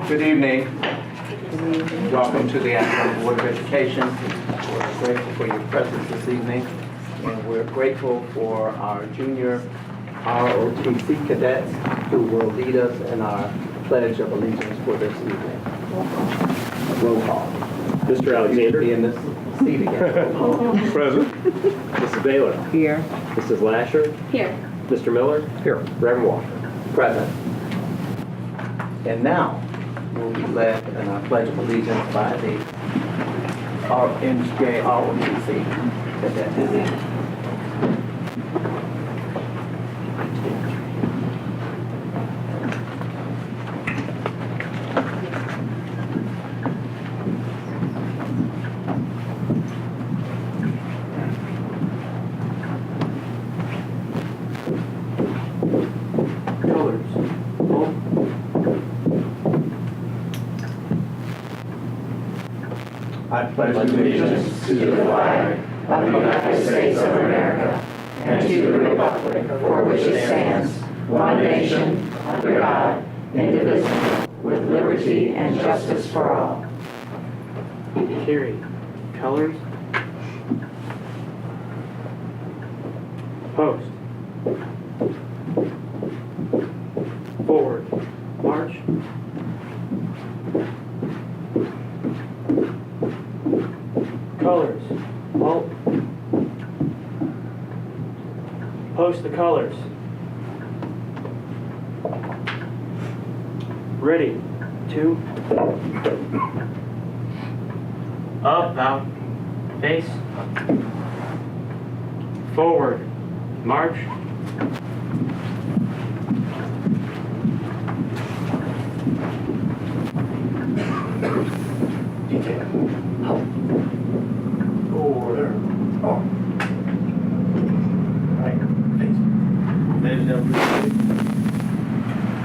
Good evening. Welcome to the Akron Board of Education. We're grateful for your presence this evening, and we're grateful for our junior ROTC cadets who will lead us in our Pledge of Allegiance for this evening. Roll call. Mr. Alexander. Be in this seat again. Present. Mrs. Baylor. Here. Mrs. Lasher. Here. Mr. Miller. Here. Reverend Walker. Present. And now, we'll be led in our Pledge of Allegiance by the NJ ROTC cadet this evening. I pledge allegiance to the flag of the United States of America and to the republic for which it stands, one nation, under God, indivisible, with liberty and justice for all. Carry. Colors. Post. Forward. March. Colors. Alt. Post the colors. Ready. 2. Up, out. Face. Forward. March. Order. Oh. Right. Ladies and gentlemen,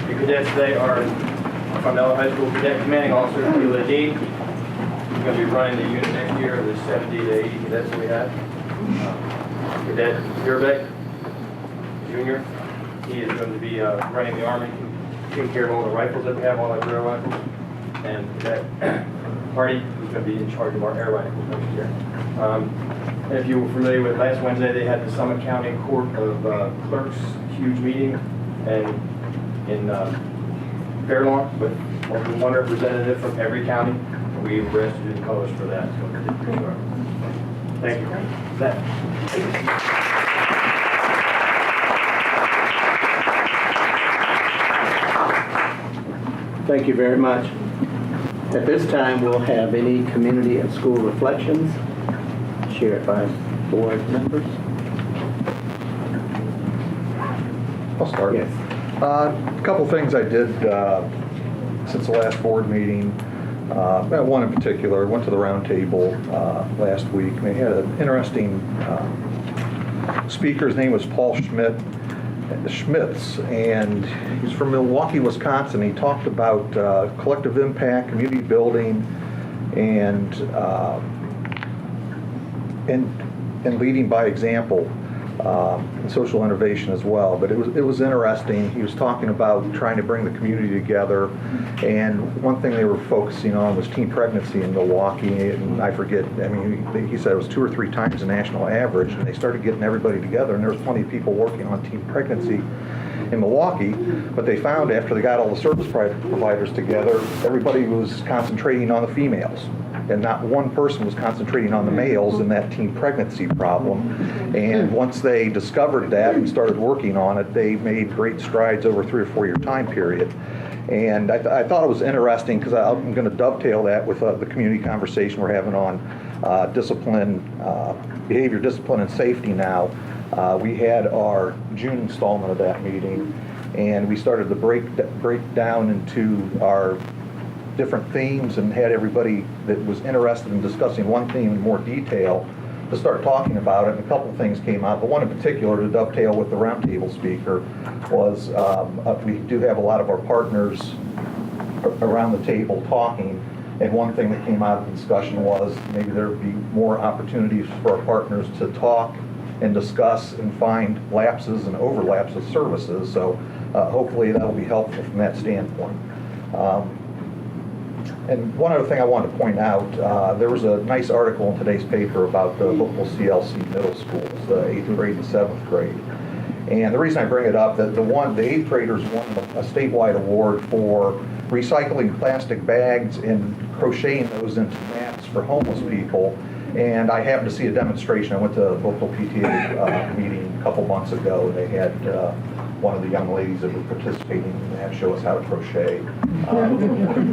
your cadets today are from the High School Cadet Commanding Officer, Keila Dean. He's going to be running the unit next year of the 70 to 80 cadets that we have. Cadet Gerbeck, Jr. He is going to be running the Army, taking care of all the rifles that we have, all our drill rifles. And Cadet Hardy, who's going to be in charge of our air rifles next year. And if you were familiar with last Wednesday, they had the Summit County Court of Clerks huge meeting and in Fairlawn with one representative from every county. We were asked to do the colors for that. So we did pretty well. Thank you. Thank you very much. At this time, we'll have any community and school reflections shared by board members. I'll start. Yes. A couple things I did since the last board meeting. One in particular, I went to the round table last week. They had an interesting speaker. His name was Paul Schmitz, and he's from Milwaukee, Wisconsin. He talked about collective impact, community building, and leading by example, and social innovation as well. But it was interesting. He was talking about trying to bring the community together, and one thing they were focusing on was teen pregnancy in Milwaukee. And I forget, I mean, he said it was 2 or 3 times the national average, and they started getting everybody together, and there was plenty of people working on teen pregnancy in Milwaukee. But they found after they got all the service providers together, everybody was concentrating on the females, and not one person was concentrating on the males in that teen pregnancy problem. And once they discovered that and started working on it, they made great strides over a 3 or 4 year time period. And I thought it was interesting because I'm going to dovetail that with the community conversation we're having on discipline, behavior, discipline, and safety now. We had our June installment of that meeting, and we started to break down into our different themes and had everybody that was interested in discussing one theme in more detail to start talking about it. And a couple things came out, but one in particular, to dovetail with the roundtable speaker, was we do have a lot of our partners around the table talking, and one thing that came out of the discussion was maybe there would be more opportunities for our partners to talk and discuss and find lapses and overlaps of services. So hopefully that'll be helpful from that standpoint. And one other thing I wanted to point out, there was a nice article in today's paper about the local CLC middle schools, the 8th grade and 7th grade. And the reason I bring it up, that the 8th graders won a statewide award for recycling plastic bags and crocheting those into mats for homeless people. And I happened to see a demonstration. I went to a local PTA meeting a couple months ago, and they had one of the young ladies that were participating in that show us how to crochet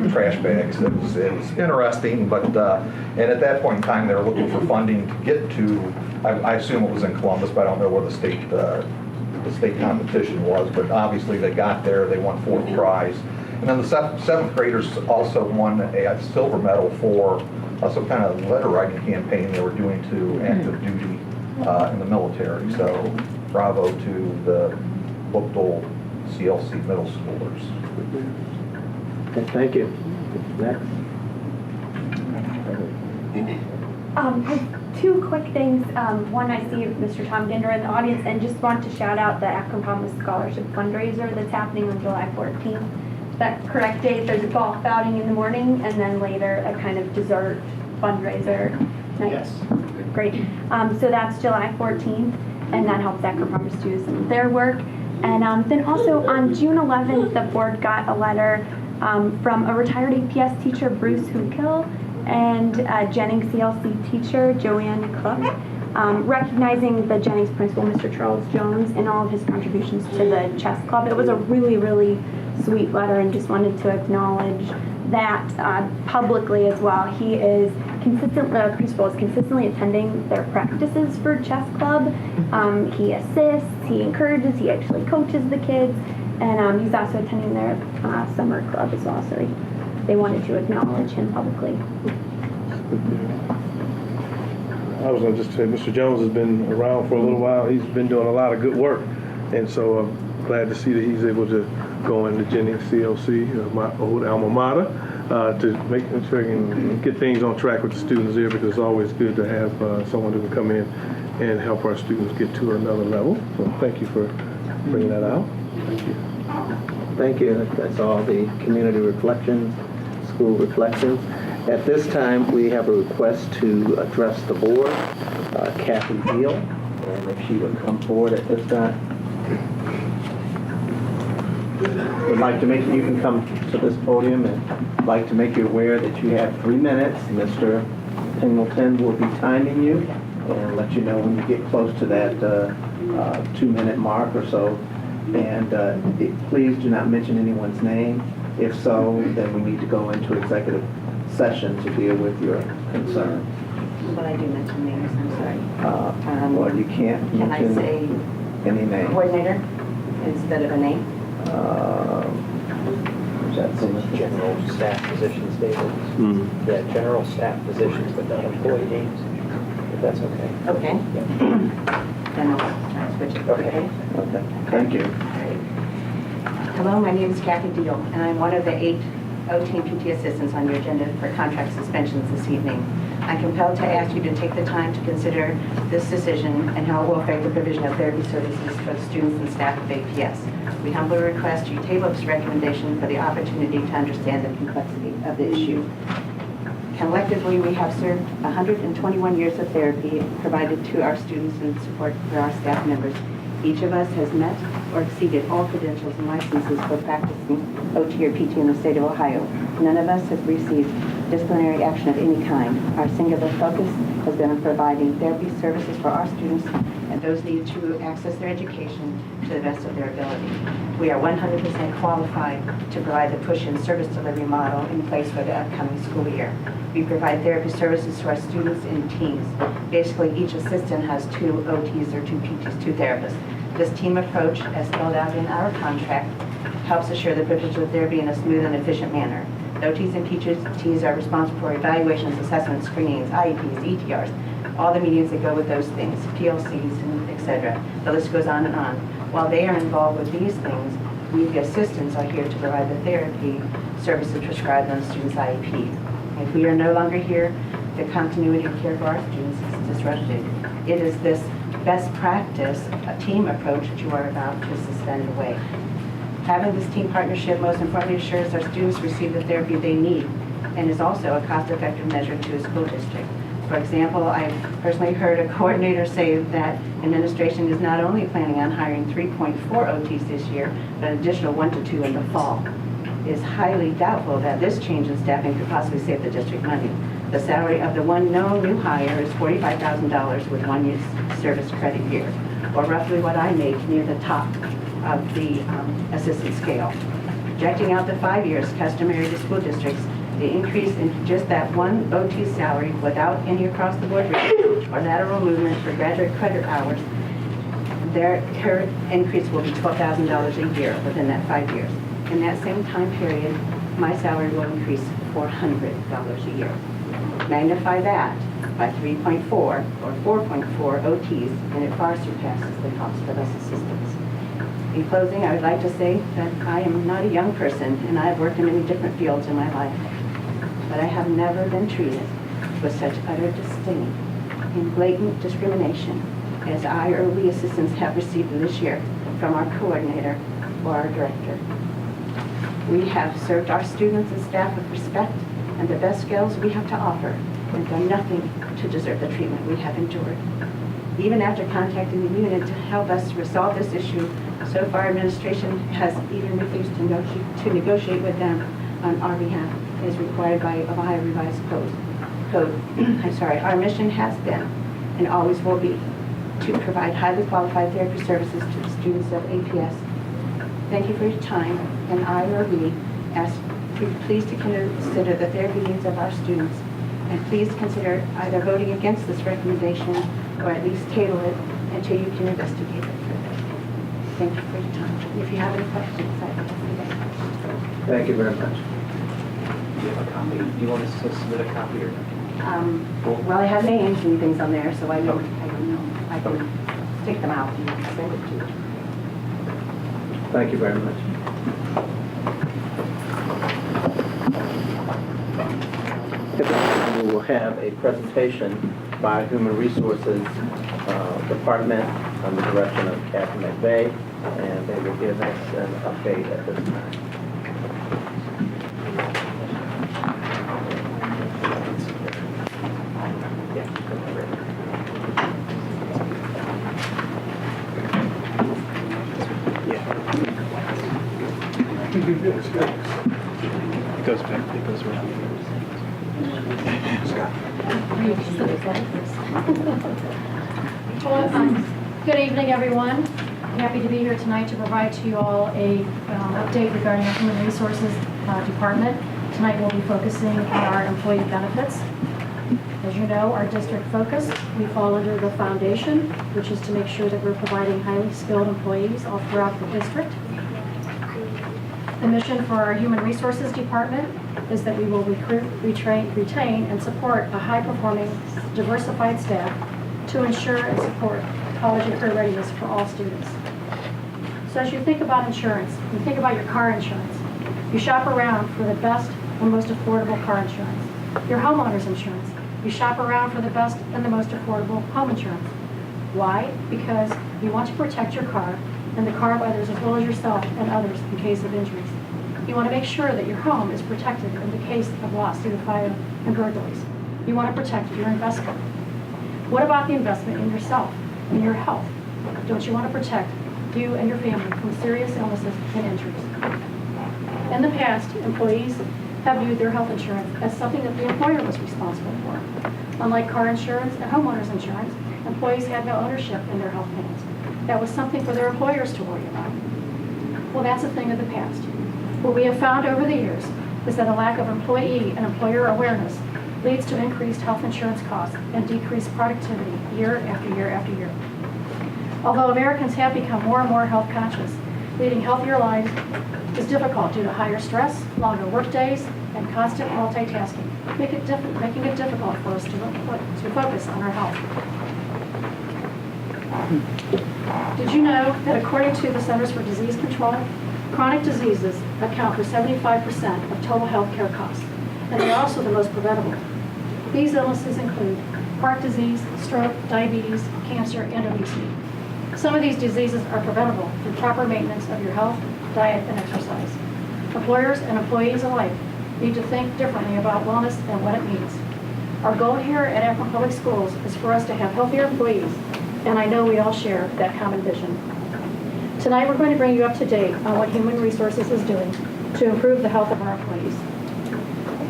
trash bags. It was interesting, but and at that point in time, they were looking for funding to get to. I assume it was in Columbus, but I don't know where the state competition was. But obviously, they got there. They won 4th prize, and then the 7th graders also won a silver medal for some kind of letter writing campaign they were doing to active duty in the military. So, bravo to the local CLC middle schoolers. Okay, thank you. Next. Two quick things. One, I see Mr. Tom Ginder in the audience, and just want to shout out the Akron Promise Scholarship fundraiser that's happening on July 14th. That correct date, there's a golf outing in the morning, and then later a kind of dessert fundraiser night. Yes. Great. So that's July 14th, and that helps Akron Promise do some of their work. And then also on June 11th, the board got a letter from a retired APS teacher, Bruce Hukill, and Jennings CLC teacher, Joanne Cook, recognizing the Jennings principal, Mr. Charles Jones, and all of his contributions to the chess club. It was a really, really sweet letter, and just wanted to acknowledge that publicly as well. He is the principal is consistently attending their practices for chess club. He assists, he encourages, he actually coaches the kids, and he's also attending their summer club as well. So they wanted to acknowledge him publicly. I was going to just say, Mr. Jones has been around for a little while. He's been doing a lot of good work, and so I'm glad to see that he's able to go into Jennings CLC, my old alma mater, to make sure he can get things on track with the students there, because it's always good to have someone who can come in and help our students get to another level. So thank you for bringing that out. Thank you. Thank you. That's all the community reflections, school reflections. At this time, we have a request to address the board, Kathy Deal, and if she would come forward at this time. Would like to make you can come to this podium, and like to make you aware that you have 3 minutes. Mr. Pingleton will be timing you and let you know when you get close to that 2-minute mark or so. And please do not mention anyone's name. If so, then we need to go into executive session to deal with your concern. But I do mention names, I'm sorry. Well, you can't Can I mention say any name. coordinator instead of a name? That's in the General staff positions, David. Yeah, general staff positions, but not employee names, if that's okay. Okay. Then I'll switch it. Okay. Okay. Thank you. Hello, my name is Kathy Deal, and I'm one of the 8 OT and PT assistants on your agenda for contract suspensions this evening. I'm compelled to ask you to take the time to consider this decision and how it will affect the provision of therapy services for the students and staff of APS. We humbly request you table this recommendation for the opportunity to understand the complexity of the issue. Collectively, we have served 121 years of therapy provided to our students and support for our staff members. Each of us has met or exceeded all credentials and licenses for practicing OT or PT in the state of Ohio. None of us have received disciplinary action of any kind. Our singular focus has been on providing therapy services for our students and those need to access their education to the best of their ability. We are 100% qualified to provide the push-in service delivery model in place for the upcoming school year. We provide therapy services to our students in teams. Basically, each assistant has 2 OTs or 2 PTs, 2 therapists. This team approach, as spelled out in our contract, helps assure the provision of therapy in a smooth and efficient manner. The OTs and PTs are responsible for evaluations, assessments, screenings, IEPs, ETRs, all the meetings that go with those things, PLCs, and etc. The list goes on and on. While they are involved with these things, we, the assistants, are here to provide the therapy services prescribed on the student's IEP. If we are no longer here, the continuity of care for our students is disrupted. It is this best practice, a team approach that you are about to suspend away. Having this team partnership most importantly assures our students receive the therapy they need and is also a cost-effective measure to a school district. For example, I personally heard a coordinator say that administration is not only planning on hiring 3.4 OTs this year, but an additional 1 to 2 in the fall. It is highly doubtful that this change in staffing could possibly save the district money. The salary of the one known new hire is $45,000 with 1 year's service credit year, or roughly what I make near the top of the assistant scale. Projecting out the 5 years customary to school districts, the increase in just that one OT salary without any across-the-board rate or lateral movement for graduate credit hours, her increase will be $12,000 a year within that 5 years. In that same time period, my salary will increase $400 a year. Magnify that by 3.4 or 4.4 OTs, and it far surpasses the cost of us assistants. In closing, I would like to say that I am not a young person, and I have worked in many different fields in my life, but I have never been treated with such utter disdain and blatant discrimination as I or we assistants have received this year from our coordinator or our director. We have served our students and staff with respect and the best skills we have to offer, and done nothing to deserve the treatment we have endured. Even after contacting the unit to help us resolve this issue, so far administration has even refused to negotiate with them on our behalf, as required by Ohio Revised Code. Our mission has been and always will be to provide highly qualified therapy services to the students of APS. Thank you for your time, and I or we ask you please to consider the therapy needs of our students, and please consider either voting against this recommendation or at least table it until you can investigate it further. Thank you for your time. If you have any questions, I'd like to see that. Thank you very much. Do you have a copy? Do you want us to submit a copy or? Well, I have names and things on there, so I don't know. I can take them out and send it to you. Thank you very much. We will have a presentation by Human Resources Department under the direction of Captain McVeigh, and they will give us an update at this time. It goes back, it goes around. Good evening, everyone. I'm happy to be here tonight to provide to you all a update regarding our Human Resources Department. Tonight we'll be focusing on our employee benefits. As you know, our district focus, we fall under the foundation, which is to make sure that we're providing highly skilled employees all throughout the district. The mission for our Human Resources Department is that we will recruit, retain, and support a high-performing, diversified staff to ensure and support college and career readiness for all students. So as you think about insurance, you think about your car insurance. You shop around for the best and most affordable car insurance. Your homeowner's insurance. You shop around for the best and the most affordable home insurance. Why? Because you want to protect your car and the car of others as well as yourself and others in case of injuries. You want to make sure that your home is protected in the case of loss due to fire and burglaries. You want to protect your investment. What about the investment in yourself, in your health? Don't you want to protect you and your family from serious illnesses and injuries? In the past, employees have viewed their health insurance as something that the employer was responsible for. Unlike car insurance and homeowners insurance, employees had no ownership in their health plans. That was something for their employers to worry about. Well, that's a thing of the past. What we have found over the years is that a lack of employee and employer awareness leads to increased health insurance costs and decreased productivity year after year after year. Although Americans have become more and more health conscious, leading healthier lives is difficult due to higher stress, longer work days, and constant multitasking, making it difficult for us to focus on our health. Did you know that according to the Centers for Disease Control, chronic diseases account for 75% of total health care costs, and they're also the most preventable. These illnesses include heart disease, stroke, diabetes, cancer, and obesity. Some of these diseases are preventable through proper maintenance of your health, diet, and exercise. Employers and employees alike need to think differently about wellness and what it means. Our goal here at Akron Public Schools is for us to have healthier employees, and I know we all share that common vision. Tonight, we're going to bring you up to date on what Human Resources is doing to improve the health of our employees.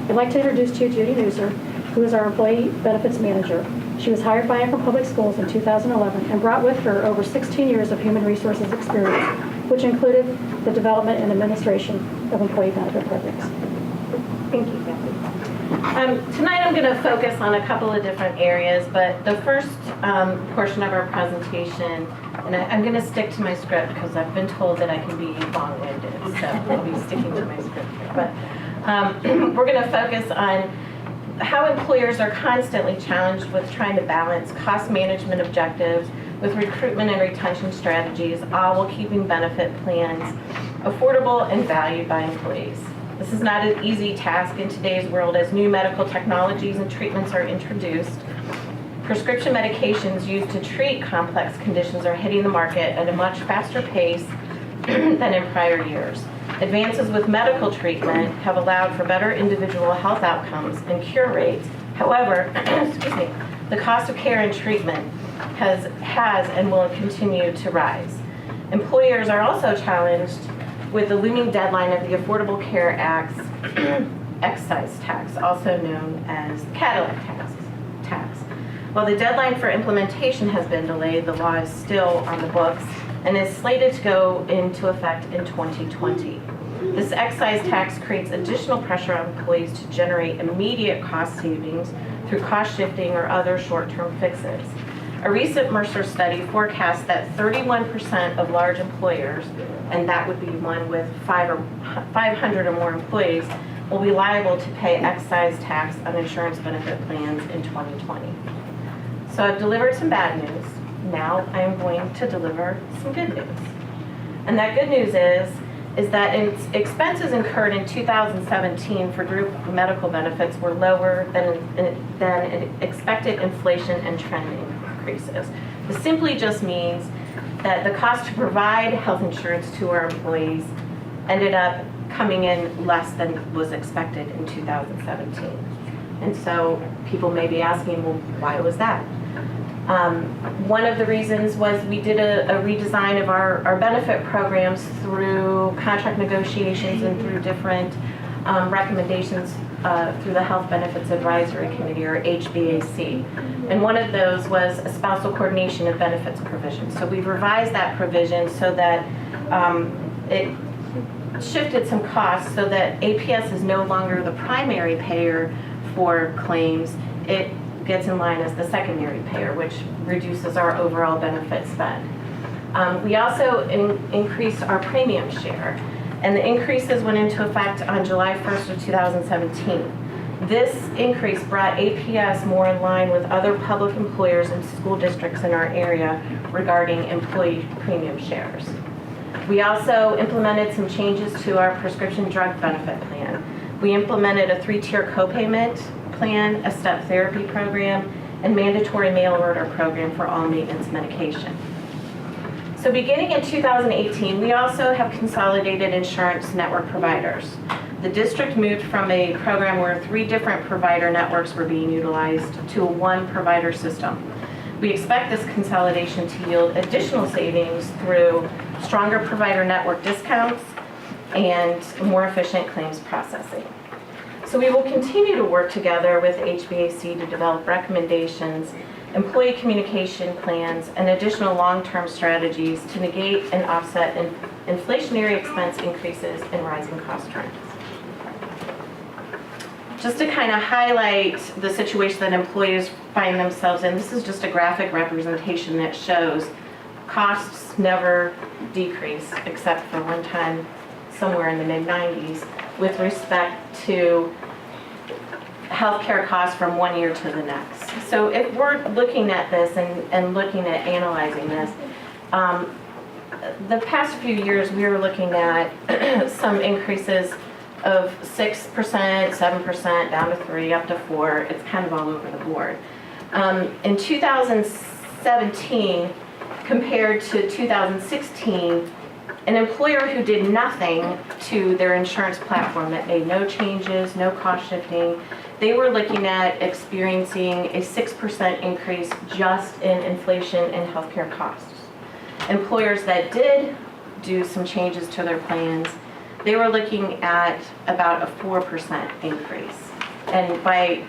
I'd like to introduce to you Judy Newser, who is our Employee Benefits Manager. She was hired by Akron Public Schools in 2011 and brought with her over 16 years of human resources experience, which included the development and administration of employee benefit programs. Thank you, Kathy. Tonight I'm going to focus on a couple of different areas, but the first portion of our presentation, and I'm going to stick to my script because I've been told that I can be long-winded, so I'll be sticking to my script here. But we're going to focus on how employers are constantly challenged with trying to balance cost management objectives with recruitment and retention strategies, all while keeping benefit plans affordable and valued by employees. This is not an easy task in today's world as new medical technologies and treatments are introduced. Prescription medications used to treat complex conditions are hitting the market at a much faster pace than in prior years. Advances with medical treatment have allowed for better individual health outcomes and cure rates. However, excuse me, the cost of care and treatment has and will continue to rise. Employers are also challenged with the looming deadline of the Affordable Care Act's excise tax, also known as Cadillac tax. While the deadline for implementation has been delayed, the law is still on the books and is slated to go into effect in 2020. This excise tax creates additional pressure on employees to generate immediate cost savings through cost shifting or other short-term fixes. A recent Mercer study forecasts that 31% of large employers, and that would be one with 500 or more employees, will be liable to pay excise tax on insurance benefit plans in 2020. So I've delivered some bad news. Now I'm going to deliver some good news. And that good news is that expenses incurred in 2017 for group medical benefits were lower than expected inflation and trend increases. This simply just means that the cost to provide health insurance to our employees ended up coming in less than was expected in 2017. And so people may be asking, well, why was that? One of the reasons was we did a redesign of our benefit programs through contract negotiations and through different recommendations through the Health Benefits Advisory Committee, or HBAC. And one of those was a spousal coordination of benefits provision. So we've revised that provision so that it shifted some costs so that APS is no longer the primary payer for claims. It gets in line as the secondary payer, which reduces our overall benefit spend. We also increased our premium share, and the increases went into effect on July 1st of 2017. This increase brought APS more in line with other public employers and school districts in our area regarding employee premium shares. We also implemented some changes to our prescription drug benefit plan. We implemented a 3-tier copayment plan, a step therapy program, and mandatory mail order program for all maintenance medication. So beginning in 2018, we also have consolidated insurance network providers. The district moved from a program where 3 different provider networks were being utilized to a 1 provider system. We expect this consolidation to yield additional savings through stronger provider network discounts and more efficient claims processing. So we will continue to work together with HBAC to develop recommendations, employee communication plans, and additional long-term strategies to negate and offset inflationary expense increases and rising cost trends. Just to kind of highlight the situation that employees find themselves in, this is just a graphic representation that shows costs never decrease except for one time somewhere in the mid-90s with respect to healthcare costs from one year to the next. So if we're looking at this and looking at analyzing this, the past few years we were looking at some increases of 6%, 7%, down to 3%, up to 4%. It's kind of all over the board. In 2017, compared to 2016, An employer who did nothing to their insurance platform, that made no changes, no cost shifting, they were looking at experiencing a 6% increase just in inflation and healthcare costs. Employers that did do some changes to their plans, they were looking at about a 4% increase. And by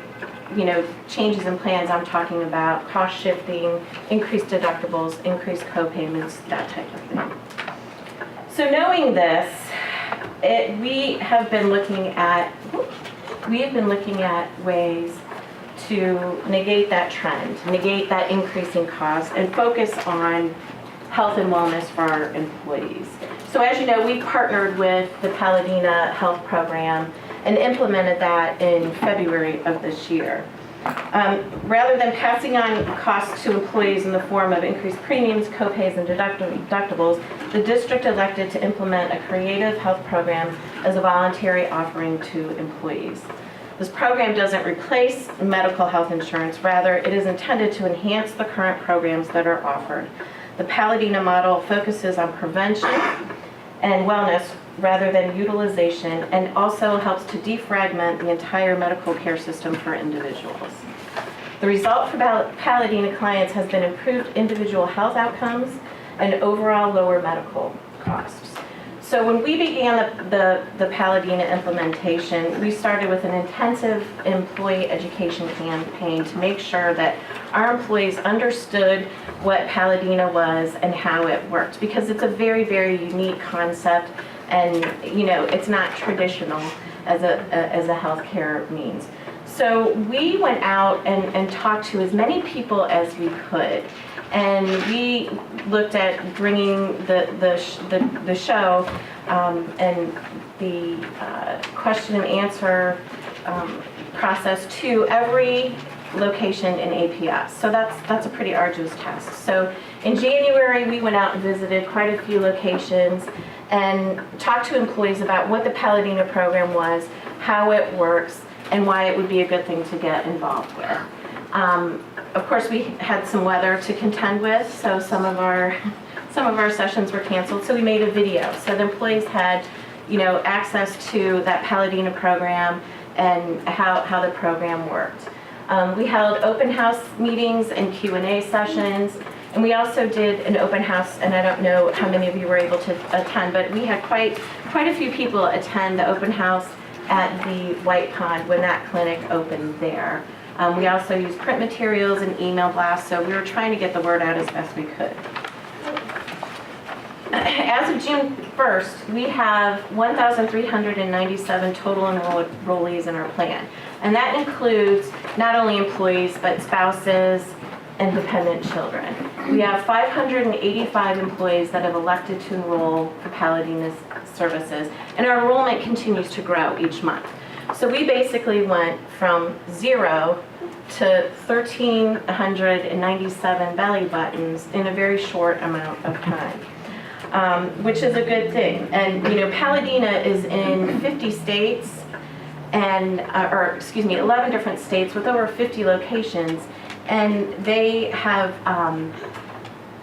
changes in plans, I'm talking about cost shifting, increased deductibles, increased co-payments, that type of thing. So knowing this, we have been looking at ways to negate that trend, negate that increasing cost, and focus on health and wellness for our employees. So as you know, we partnered with the Paladino Health program and implemented that in February of this year. Rather than passing on costs to employees in the form of increased premiums, co-pays, and deductibles, the district elected to implement a creative health program as a voluntary offering to employees. This program doesn't replace medical health insurance, rather it is intended to enhance the current programs that are offered. The Paladino model focuses on prevention and wellness rather than utilization, and also helps to defragment the entire medical care system for individuals. The result for Paladino clients has been improved individual health outcomes and overall lower medical costs. So when we began the Paladino implementation, we started with an intensive employee education campaign to make sure that our employees understood what Paladino was and how it worked, because it's a very, very unique concept, and it's not traditional as a healthcare means. So we went out and talked to as many people as we could, and we looked at bringing the show and the question and answer process to every location in APS. So that's a pretty arduous task. So in January, we went out and visited quite a few locations and talked to employees about what the Paladino program was, how it works, and why it would be a good thing to get involved with. Of course, we had some weather to contend with, so some of our sessions were canceled, so we made a video. So the employees had, access to that Paladino program and how the program worked. We held open house meetings and Q&A sessions, and we also did an open house, and I don't know how many of you were able to attend, but we had quite a few people attend the open house at the White Pond when that clinic opened there. We also used print materials and email blasts, so we were trying to get the word out as best we could. As of June 1st, we have 1,397 total enrollees in our plan. And that includes not only employees, but spouses and dependent children. We have 585 employees that have elected to enroll for Paladino's services, and our enrollment continues to grow each month. So we basically went from 0 to 1,397 belly buttons in a very short amount of time. Which is a good thing. And Paladino is in 50 states, and 11 different states with over 50 locations, and they have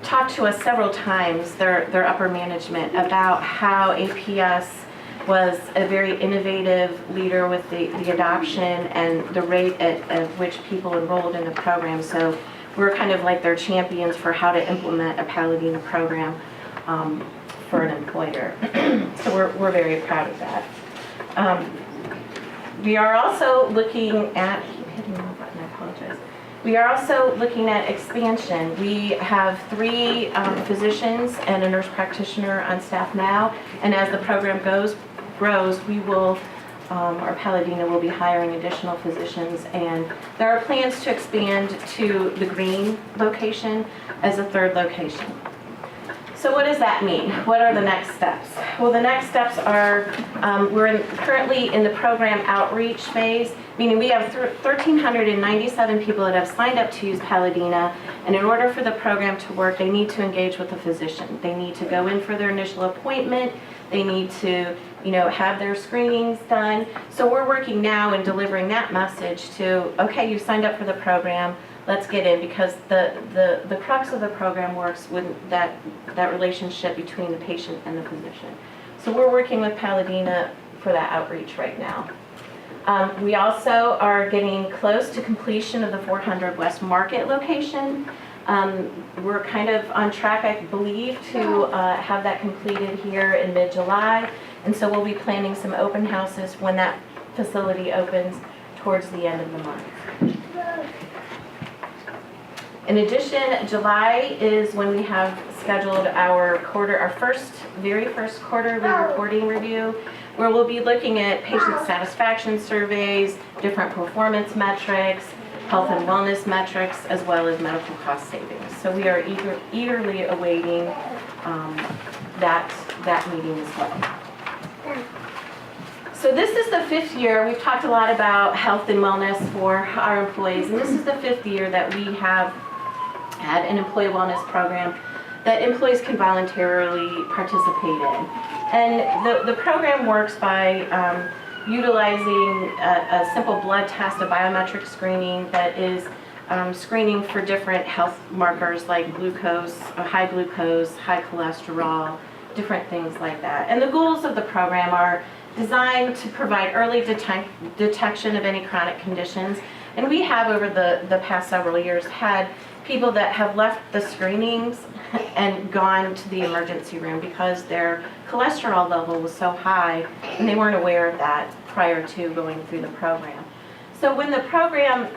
talked to us several times, their upper management, about how APS was a very innovative leader with the adoption and the rate at which people enrolled in the program. So we're kind of like their champions for how to implement a Paladino program for an employer. So we're very proud of that. We are also looking at, I keep hitting the wrong button, I apologize. We are also looking at expansion. We have 3 physicians and a nurse practitioner on staff now, and as the program grows, we will, our Paladino will be hiring additional physicians, and there are plans to expand to the Green location as a 3rd location. So what does that mean? What are the next steps? Well, the next steps are, we're currently in the program outreach phase, meaning we have 1,397 people that have signed up to use Paladino, and in order for the program to work, they need to engage with a physician. They need to go in for their initial appointment. They need to, have their screenings done. So we're working now and delivering that message to, okay, you signed up for the program, let's get in, because the crux of the program works with that relationship between the patient and the physician. So we're working with Paladino for that outreach right now. We also are getting close to completion of the 400 West Market location. We're kind of on track, I believe, to have that completed here in mid-July. And so we'll be planning some open houses when that facility opens towards the end of the month. In addition, July is when we have scheduled our very first quarterly reporting review, where we'll be looking at patient satisfaction surveys, different performance metrics, health and wellness metrics, as well as medical cost savings. So we are eagerly awaiting that meeting as well. So this is the 5th year. We've talked a lot about health and wellness for our employees, and this is the 5th year that we have had an employee wellness program that employees can voluntarily participate in. And the program works by utilizing a simple blood test, a biometric screening that is screening for different health markers like glucose, high cholesterol, different things like that. And the goals of the program are designed to provide early detection of any chronic conditions. And we have, over the past several years, had people that have left the screenings and gone to the emergency room because their cholesterol level was so high and they weren't aware of that prior to going through the program. So when the program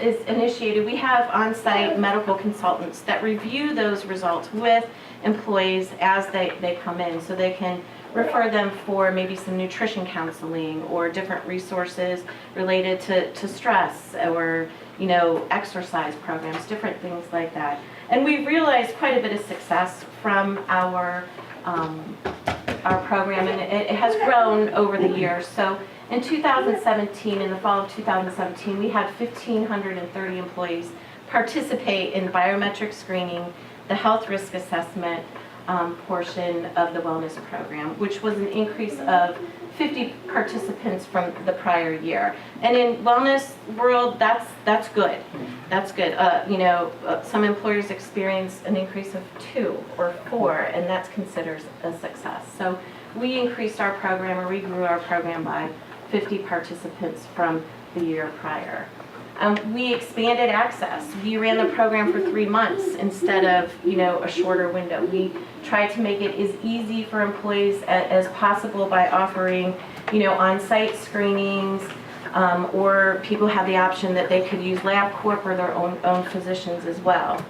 is initiated, we have on-site medical consultants that review those results with employees as they come in, so they can refer them for maybe some nutrition counseling or different resources related to stress or exercise programs, different things like that. And we've realized quite a bit of success from our program, and it has grown over the years. So in 2017, in the fall of 2017, we had 1,530 employees participate in biometric screening, the health risk assessment portion of the wellness program, which was an increase of 50 participants from the prior year. And in wellness world, that's good. That's good. Some employers experience an increase of 2 or 4, and that's considered a success. So we increased our program, or we grew our program by 50 participants from the year prior. We expanded access. We ran the program for 3 months instead of, a shorter window. We tried to make it as easy for employees as possible by offering, on-site screenings, or people have the option that they could use LabCorp or their own physicians as well.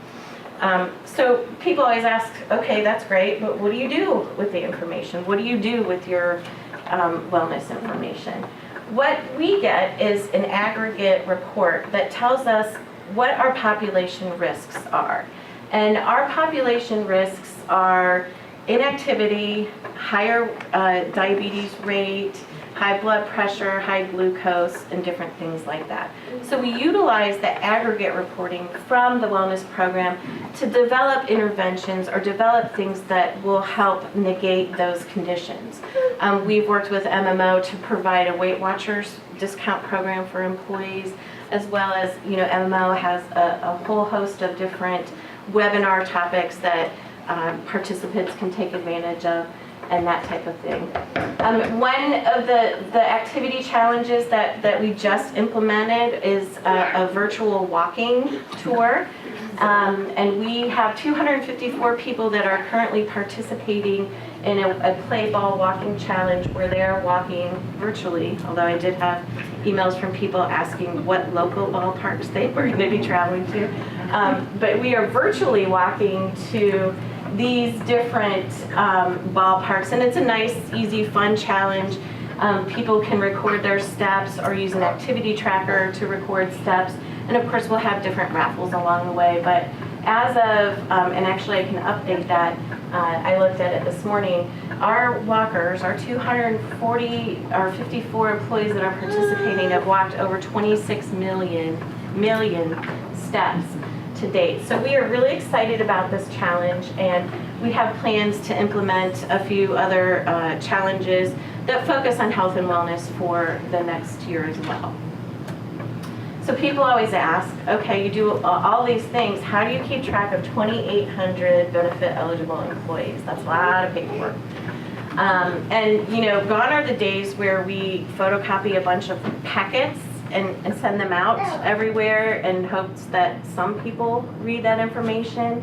So people always ask, okay, that's great, but what do you do with the information? What do you do with your wellness information? What we get is an aggregate report that tells us what our population risks are. And our population risks are inactivity, higher diabetes rate, high blood pressure, high glucose, and different things like that. So we utilize the aggregate reporting from the wellness program to develop interventions or develop things that will help negate those conditions. We've worked with MMO to provide a Weight Watchers discount program for employees, as well as, MMO has a whole host of different webinar topics that participants can take advantage of, and that type of thing. One of the activity challenges that we just implemented is a virtual walking tour. And we have 254 people that are currently participating in a play ball walking challenge where they're walking virtually, although I did have emails from people asking what local ballparks they were going to be traveling to. But we are virtually walking to these different ballparks, and it's a nice, easy, fun challenge. People can record their steps or use an activity tracker to record steps, and of course we'll have different raffles along the way. But as of, and actually I can update that, I looked at it this morning. Our walkers, our 54 employees that are participating have walked over 26 million steps to date. So we are really excited about this challenge, and we have plans to implement a few other challenges that focus on health and wellness for the next year as well. So people always ask, okay, you do all these things, how do you keep track of 2,800 benefit eligible employees? That's a lot of paperwork. And you know, gone are the days where we photocopy a bunch of packets and send them out everywhere in hopes that some people read that information.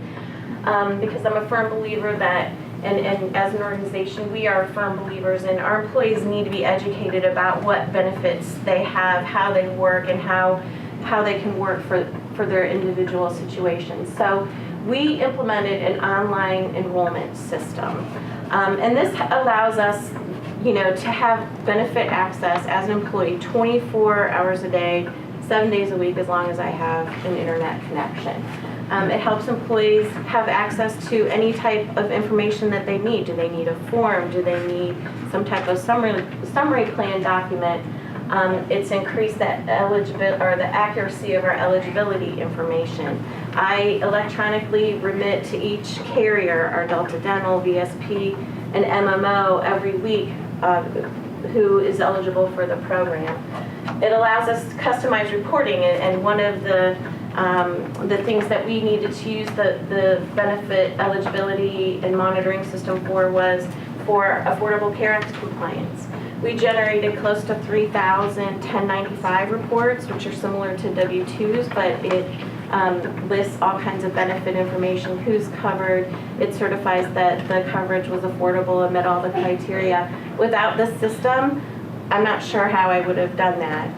Because I'm a firm believer that, and as an organization, we are firm believers in our employees need to be educated about what benefits they have, how they work, and how they can work for their individual situations. So we implemented an online enrollment system. And this allows us, you know, to have benefit access as an employee 24 hours a day, 7 days a week, as long as I have an internet connection. It helps employees have access to any type of information that they need. Do they need a form? Do they need some type of summary plan document? It's increased that the accuracy of our eligibility information. I electronically remit to each carrier, our Delta Dental, VSP, and MMO every week who is eligible for the program. It allows us to customize reporting, and one of the things that we needed to use the benefit eligibility and monitoring system for was for Affordable Care Act compliance. We generated close to 3,000 1095 reports, which are similar to W-2s, but it lists all kinds of benefit information, who's covered. It certifies that the coverage was affordable and met all the criteria. Without this system, I'm not sure how I would have done that.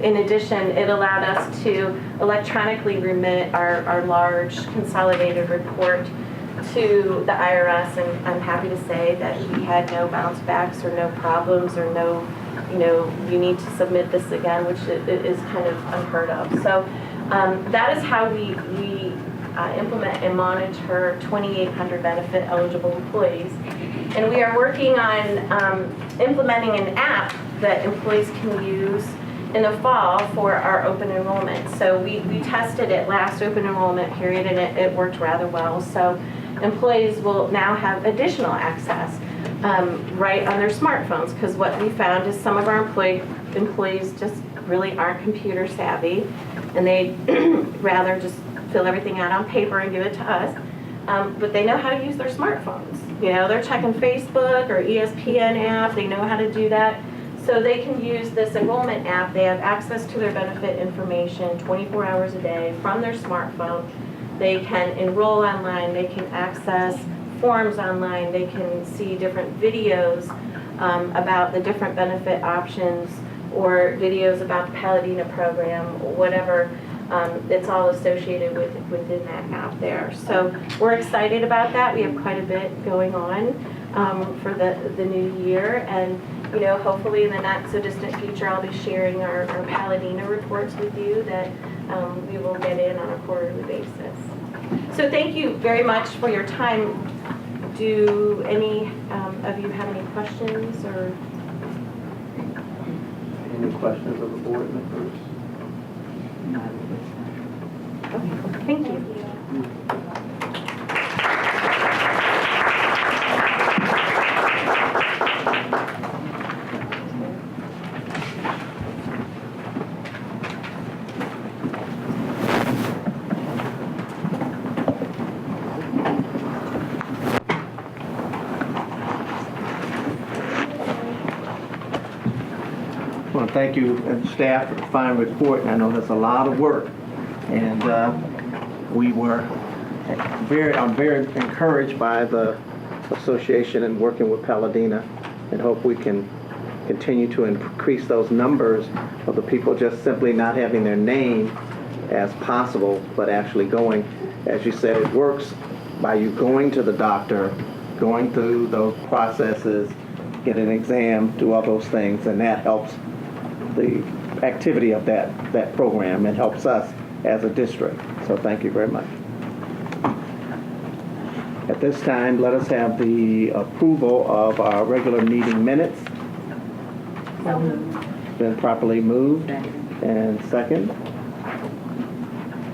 In addition, it allowed us to electronically remit our large consolidated report to the IRS, and I'm happy to say that we had no bounce backs or no problems or no, you know, you need to submit this again, which is kind of unheard of. So that is how we implement and monitor 2,800 benefit eligible employees. And we are working on implementing an app that employees can use in the fall for our open enrollment. So we tested it last open enrollment period, and it worked rather well. So employees will now have additional access right on their smartphones, because what we found is some of our employees just really aren't computer savvy, and they rather just fill everything out on paper and give it to us. But they know how to use their smartphones. You know, they're checking Facebook or ESPN app, they know how to do that. So they can use this enrollment app. They have access to their benefit information 24 hours a day from their smartphone. They can enroll online, they can access forms online, they can see different videos about the different benefit options, or videos about the Paladino program, or whatever. It's all associated within that app there. So we're excited about that. We have quite a bit going on for the new year, and you know, hopefully in the not so distant future, I'll be sharing our Paladino reports with you that we will get in on a quarterly basis. So thank you very much for your time. Do any of you have any questions or? Any questions of the board members? Okay, thank you. Well, thank you and staff for the fine report. I know that's a lot of work, and I'm very encouraged by the association and working with Paladino, and hope we can continue to increase those numbers of the people just simply not having their name as possible, but actually going. As you said, it works by you going to the doctor, going through those processes, get an exam, do all those things, and that helps the activity of that program, and helps us as a district. So thank you very much. At this time, let us have the approval of our regular meeting minutes. Been properly moved and second.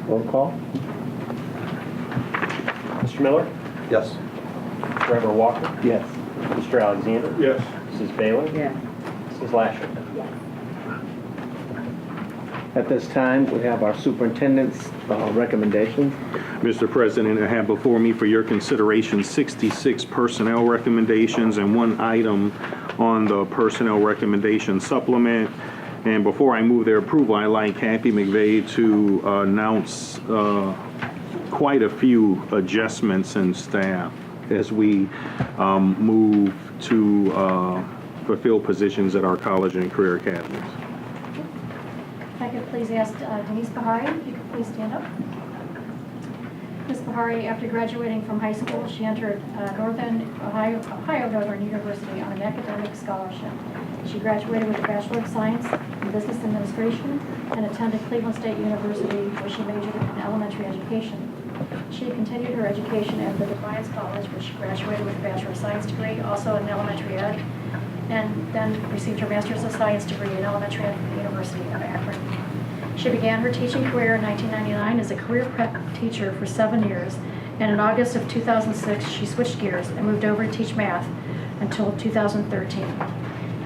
Roll call. Mr. Miller? Yes. Trevor Walker? Yes. Mr. Alexander? Yes. Mrs. Bailey? Yes. Mrs. Lasher? At this time, we have our superintendent's recommendations. Mr. President, I have before me for your consideration 66 personnel recommendations and one item on the personnel recommendation supplement. And before I move their approval, I'd like Kathy McVeigh to announce quite a few adjustments in staff as we move to fulfill positions at our college and career academies. If I could please ask Denise Bahari, if you could please stand up. Ms. Bahari, after graduating from high school, she entered Ohio Northern University on an academic scholarship. She graduated with a Bachelor of Science in Business Administration and attended Cleveland State University, where she majored in elementary education. She continued her education at the Defiance College, where she graduated with a Bachelor of Science degree, also in elementary ed, and then received her Master's of Science degree in elementary ed from the University of Akron. She began her teaching career in 1999 as a career prep teacher for 7 years, and in August of 2006, she switched gears and moved over to teach math until 2013.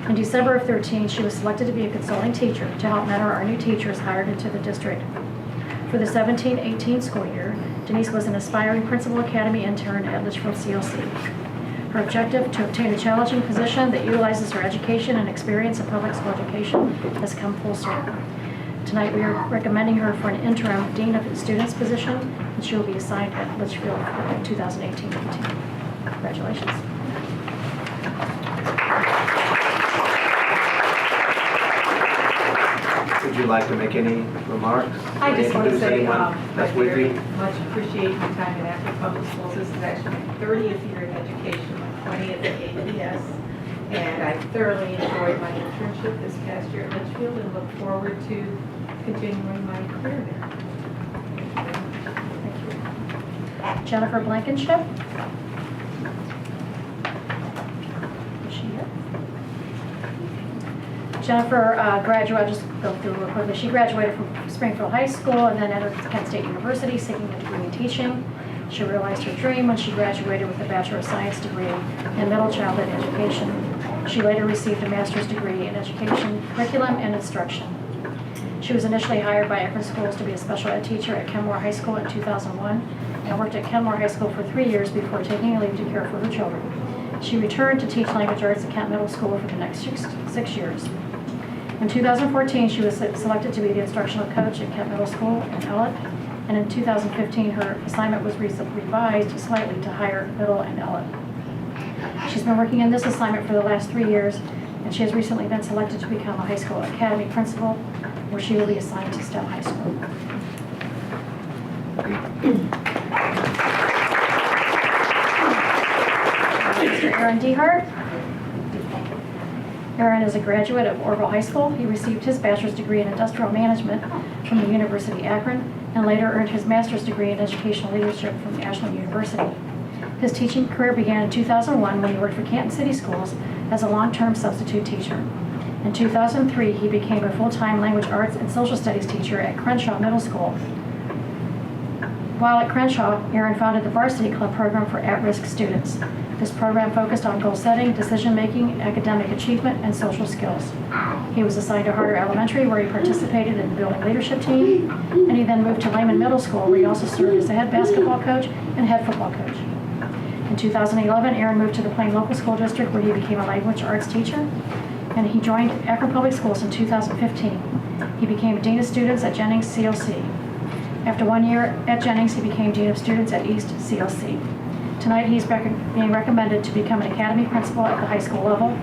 In December of 2013, she was selected to be a consulting teacher to help mentor our new teachers hired into the district. For the 17-18 school year, Denise was an aspiring Principal Academy intern at Litchfield CLC. Her objective to obtain a challenging position that utilizes her education and experience in public school education has come full circle. Tonight we are recommending her for an interim Dean of Students position, and she will be assigned at Litchfield in 2018-19. Congratulations. Would you like to make any remarks? I just want to Introduce say anyone I that's with very you? much appreciate my time at Akron Public Schools. This is actually my 30th year in education, my 20th at APS, and I thoroughly enjoyed my internship this past year at Litchfield and look forward to continuing my career there. Thank you. Jennifer Blankenship. Is she here? Jennifer graduated, I'll just go through real quickly. She graduated from Springfield High School and then entered Kent State University seeking a degree in teaching. She realized her dream when she graduated with a Bachelor of Science degree in middle childhood education. She later received a master's degree in education, curriculum, and instruction. She was initially hired by Akron Schools to be a special ed teacher at Kenmore High School in 2001 and worked at Kenmore High School for 3 years before taking a leave to care for her children. She returned to teach language arts at Kent Middle School for the next 6 years. In 2014, she was selected to be the instructional coach at Kent Middle School in Ellett, and in 2015, her assignment was revised slightly to higher middle and Ellett. She's been working in this assignment for the last 3 years, and she has recently been selected to become a high school academy principal, where she will be assigned to STEM High School. Mr. Aaron Dehart. Aaron is a graduate of Orville High School. He received his bachelor's degree in industrial management from the University of Akron and later earned his master's degree in educational leadership from National University. His teaching career began in 2001 when he worked for Canton City Schools as a long-term substitute teacher. In 2003, he became a full-time language arts and social studies teacher at Crenshaw Middle School. While at Crenshaw, Aaron founded the Varsity Club program for at-risk students. This program focused on goal setting, decision-making, academic achievement, and social skills. He was assigned to Harder Elementary, where he participated in the building leadership team, and he then moved to Lehman Middle School, where he also served as the head basketball coach and head football coach. In 2011, Aaron moved to the Plain Local School District, where he became a language arts teacher, and he joined Akron Public Schools in 2015. He became Dean of Students at Jennings CLC. After 1 year at Jennings, he became Dean of Students at East CLC. Tonight, he's being recommended to become an academy principal at the high school level.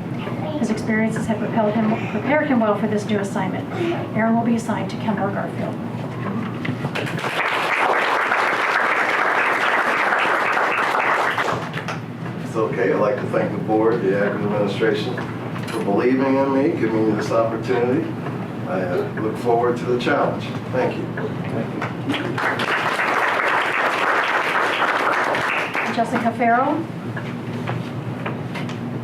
His experiences have prepared him well for this new assignment. Aaron will be assigned to Kenmore Garfield. It's okay. I'd like to thank the board, the Akron administration, for believing in me, giving me this opportunity. I look forward to the challenge. Thank you. Jessica Farrell.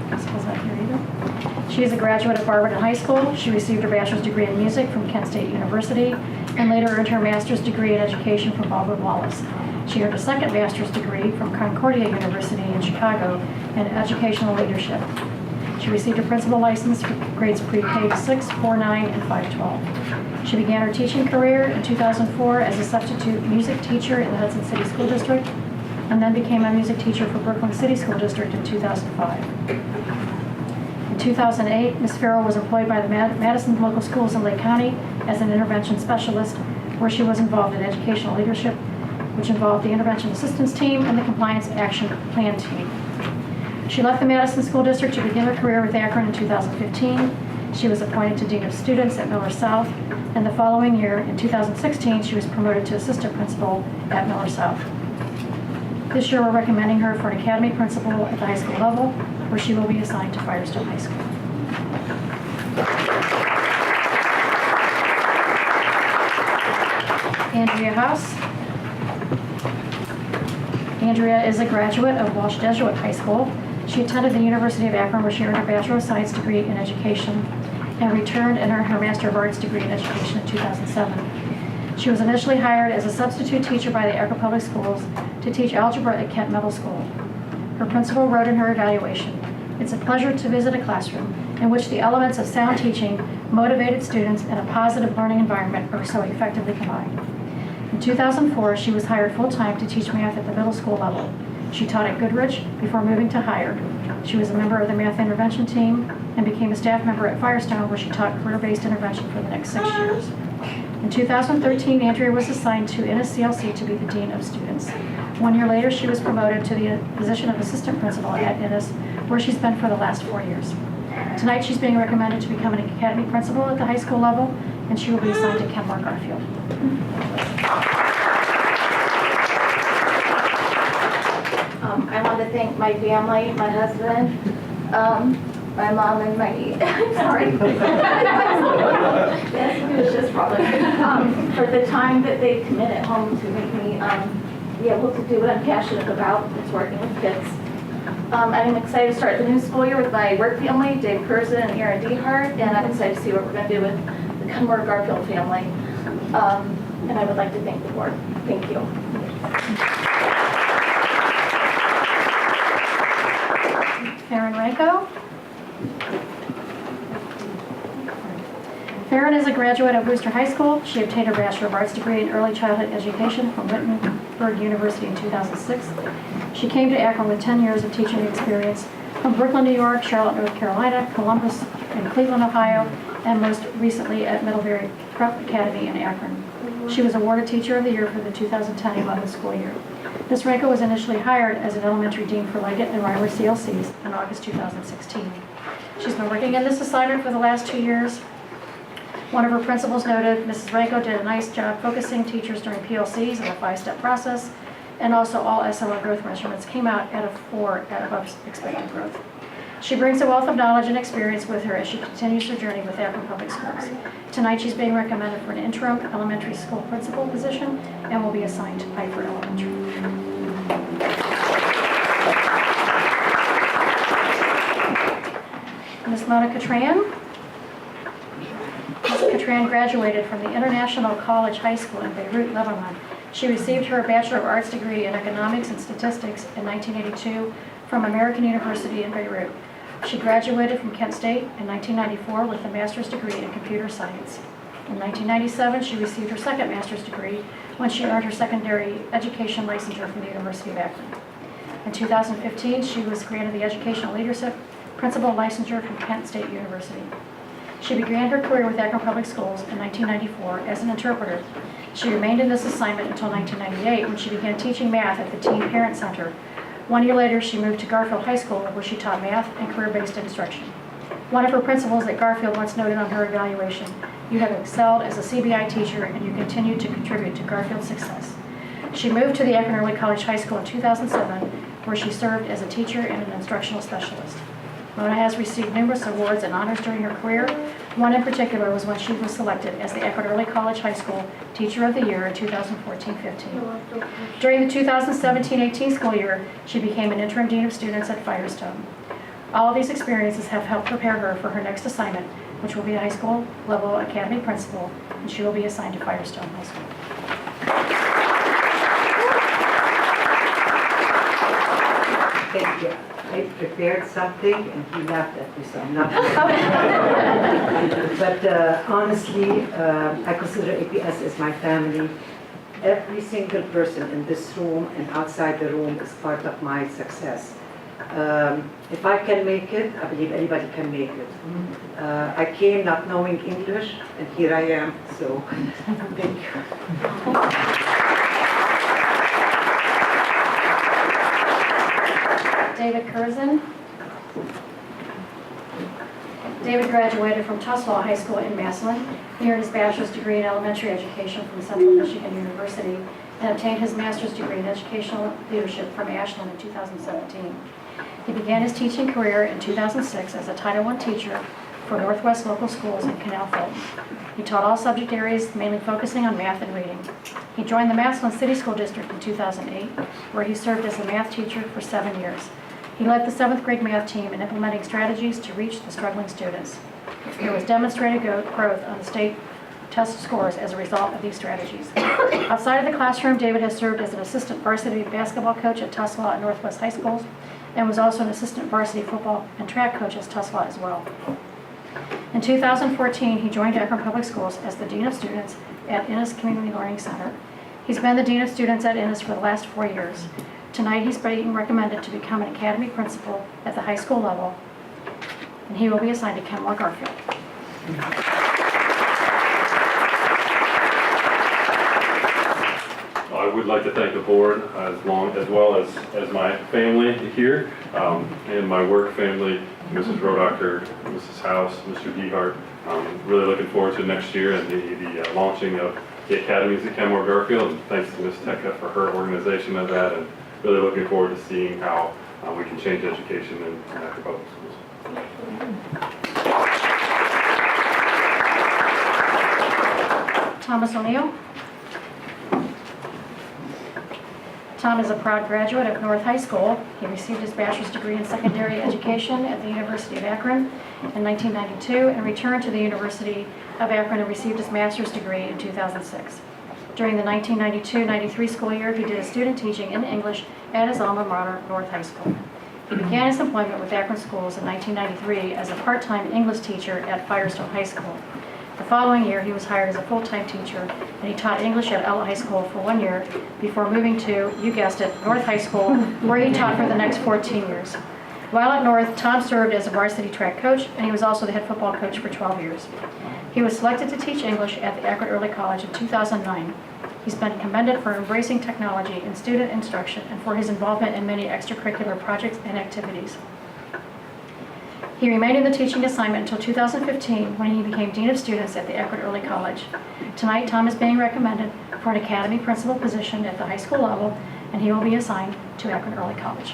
Jessica's not here either. She is a graduate of Barberton High School. She received her bachelor's degree in music from Kent State University and later earned her master's degree in education from Baldwin Wallace. She earned a second master's degree from Concordia University in Chicago in educational leadership. She received a principal license for grades pre-K to 6, 4, 9, and 512. She began her teaching career in 2004 as a substitute music teacher in the Hudson City School District and then became a music teacher for Brooklyn City School District in 2005. In 2008, Ms. Farrell was employed by the Madison local schools in Lake County as an intervention specialist, where she was involved in educational leadership, which involved the intervention assistance team and the compliance action plan team. She left the Madison School District to begin her career with Akron in 2015. She was appointed to Dean of Students at Miller South, and the following year, in 2016, she was promoted to Assistant Principal at Miller South. This year, we're recommending her for an Academy Principal at the high school level, where she will be assigned to Firestone High School. Andrea House. Andrea is a graduate of Walsh Jesuit High School. She attended the University of Akron, where she earned her Bachelor of Science degree in education and returned and earned her Master of Arts degree in education in 2007. She was initially hired as a substitute teacher by the Akron Public Schools to teach algebra at Kent Middle School. Her principal wrote in her evaluation, "It's a pleasure to visit a classroom in which the elements of sound teaching, motivated students, and a positive learning environment are so effectively combined." In 2004, she was hired full-time to teach math at the middle school level. She taught at Goodrich before moving to Higher. She was a member of the math intervention team and became a staff member at Firestone, where she taught career-based intervention for the next 6 years. In 2013, Andrea was assigned to NSCLC to be the Dean of Students. 1 year later, she was promoted to the position of Assistant Principal at NS, where she's been for the last 4 years. Tonight, she's being recommended to become an Academy Principal at the high school level, and she will be assigned to Kenmore Garfield. I want to thank my family, my husband, my mom, and my, sorry. Yes, it was just probably, for the time that they commit at home to make me be able to do what I'm passionate about, it's working with kids. I'm excited to start the new school year with my work family, Dave Curzon and Aaron Dehart, and I'm excited to see what we're going to do with the Kenmore Garfield family. And I would like to thank the board. Thank you. Farren Ranko. Farren is a graduate of Worcester High School. She obtained her Bachelor of Arts degree in Early Childhood Education from Wittenberg University in 2006. She came to Akron with 10 years of teaching experience from Brooklyn, New York, Charlotte, North Carolina, Columbus, and Cleveland, Ohio, and most recently at Middlebury Prep Academy in Akron. She was awarded Teacher of the Year for the 2010-11 school year. Ms. Ranko was initially hired as an elementary dean for Leggett and Reimer CLCs in August 2016. She's been working in this assignment for the last 2 years. One of her principals noted Mrs. Ranko did a nice job focusing teachers during PLCs and a 5-step process, and also all SLR growth measurements came out at a 4 at above expected growth. She brings a wealth of knowledge and experience with her as she continues her journey with Akron Public Schools. Tonight, she's being recommended for an interim elementary school principal position and will be assigned to Piper Elementary. Ms. Monica Tran. Ms. Katran graduated from the International College High School in Beirut, Lebanon. She received her Bachelor of Arts degree in Economics and Statistics in 1982 from American University in Beirut. She graduated from Kent State in 1994 with a master's degree in computer science. In 1997, she received her second master's degree when she earned her secondary education licensure from the University of Akron. In 2015, she was granted the Educational Leadership Principal licensure from Kent State University. She began her career with Akron Public Schools in 1994 as an interpreter. She remained in this assignment until 1998 when she began teaching math at the Teen Parent Center. 1 year later, she moved to Garfield High School, where she taught math and career-based instruction. One of her principals at Garfield once noted on her evaluation, "You have excelled as a CBI teacher and you continue to contribute to Garfield's success." She moved to the Akron Early College High School in 2007, where she served as a teacher and an instructional specialist. Mona has received numerous awards and honors during her career. One in particular was when she was selected as the Akron Early College High School Teacher of the Year in 2014-15. During the 2017-18 school year, she became an interim dean of students at Firestone. All of these experiences have helped prepare her for her next assignment, which will be a high school level academy principal, and she will be assigned to Firestone High School. Thank you. I prepared something and he laughed at me, so I'm not. But honestly, I consider APS as my family. Every single person in this room and outside the room is part of my success. If I can make it, I believe anybody can make it. I came not knowing English, and here I am, so thank you. David Curzon. David graduated from Tuslaw High School in Massillon. He earned his bachelor's degree in elementary education from Central Michigan University and obtained his master's degree in educational leadership from Ashland in 2017. He began his teaching career in 2006 as a Title I teacher for Northwest Local Schools in Canal Fulton. He taught all subject areas, mainly focusing on math and reading. He joined the Massillon City School District in 2008, where he served as a math teacher for 7 years. He led the 7th grade math team in implementing strategies to reach the struggling students. There was demonstrated growth on the state test scores as a result of these strategies. Outside of the classroom, David has served as an assistant varsity basketball coach at Tuslaw and Northwest High Schools, and was also an assistant varsity football and track coach at Tuslaw as well. In 2014, he joined Akron Public Schools as the Dean of Students at Innis Community Learning Center. He's been the Dean of Students at Innis for the last 4 years. Tonight, he's being recommended to become an academy principal at the high school level, and he will be assigned to Kenmore Garfield. I would like to thank the board as well as my family here and my work family, Mrs. Rodocker, Mrs. House, Mr. Dehart. Really looking forward to next year and the launching of the academies at Kenmore Garfield. And thanks to Ms. Tekka for her organization of that, and really looking forward to seeing how we can change education in Akron Public Schools. Thomas ONeill. Tom is a proud graduate of North High School. He received his bachelor's degree in secondary education at the University of Akron in 1992 and returned to the University of Akron and received his master's degree in 2006. During the 1992-93 school year, he did his student teaching in English at his alma mater, North High School. He began his employment with Akron Schools in 1993 as a part-time English teacher at Firestone High School. The following year, he was hired as a full-time teacher, and he taught English at Ella High School for 1 year before moving to, you guessed it, North High School, where he taught for the next 14 years. While at North, Tom served as a varsity track coach, and he was also the head football coach for 12 years. He was selected to teach English at the Akron Early College in 2009. He's been commended for embracing technology in student instruction and for his involvement in many extracurricular projects and activities. He remained in the teaching assignment until 2015 when he became Dean of Students at the Akron Early College. Tonight, Tom is being recommended for an academy principal position at the high school level, and he will be assigned to Akron Early College.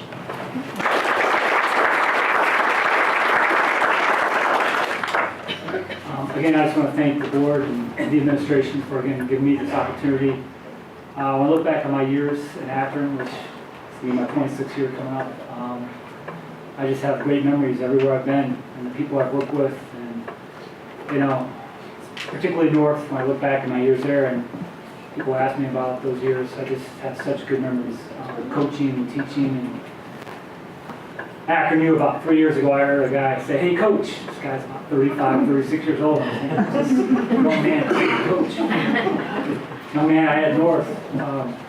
Again, I just want to thank the board and the administration for, again, giving me this opportunity. When I look back on my years in Akron, which is my 26th year coming up, I just have great memories everywhere I've been and the people I've worked with, and particularly North. When I look back at my years there and people ask me about those years, I just have such good memories. Coaching and teaching. And Akron knew about 3 years ago, I heard a guy say, "Hey, coach." This guy's about 35, 36 years old. I was thinking, oh man, coach. No man, I had North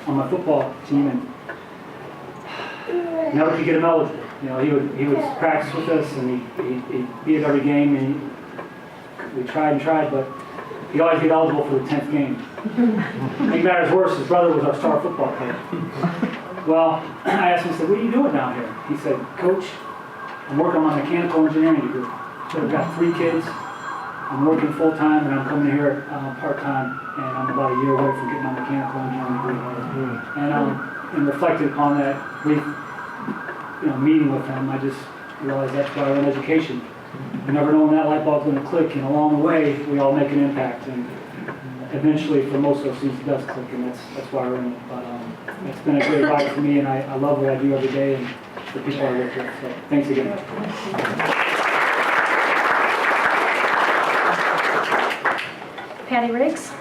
on my football team, and never could get him eligible. He would practice with us, and he'd be at every game, and we tried, but he'd always get eligible for the 10th game. Make matters worse, his brother was our star football player. Well, I asked him, I said, "What are you doing down here?" He said, "Coach, I'm working on my mechanical engineering degree. So I've got 3 kids, I'm working full-time, and I'm coming here part-time, and I'm about a year away from getting my mechanical engineering degree." And reflected upon that brief meeting with him, I just realized that's why I run education. You never know when that light bulb's going to click, and along the way, we all make an impact. And eventually, for most of us, it does click, and that's why we're in it. But it's been a great ride for me, and I love what I do every day and the people I work with. So thanks again. Patty Rigs.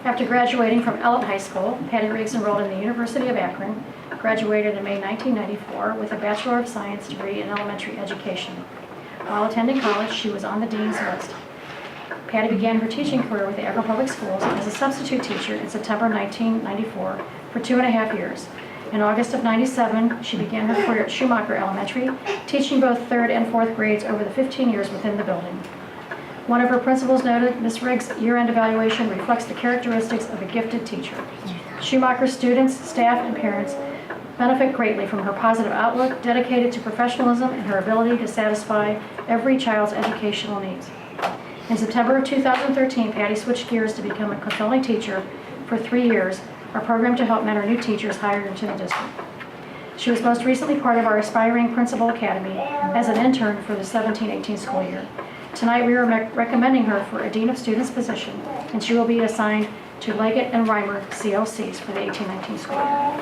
After graduating from Ellett High School, Patty Rigs enrolled in the University of Akron, graduated in May 1994 with a Bachelor of Science degree in elementary education. While attending college, she was on the dean's list. Patty began her teaching career with the Akron Public Schools as a substitute teacher in September 1994 for 2.5 years. In August of '97, she began her career at Schumacher Elementary, teaching both 3rd and 4th grades over the 15 years within the building. One of her principals noted, Ms. Riggs' year-end evaluation reflects the characteristics of a gifted teacher. Schumacher students, staff, and parents benefit greatly from her positive outlook, dedicated to professionalism and her ability to satisfy every child's educational needs. In September of 2013, Patty switched gears to become a consulting teacher for 3 years, a program to help mentor new teachers hired into the district. She was most recently part of our Aspiring Principal Academy as an intern for the 17-18 school year. Tonight, we are recommending her for a Dean of Students position, and she will be assigned to Leggett and Reimer CLCs for the 18-19 school year.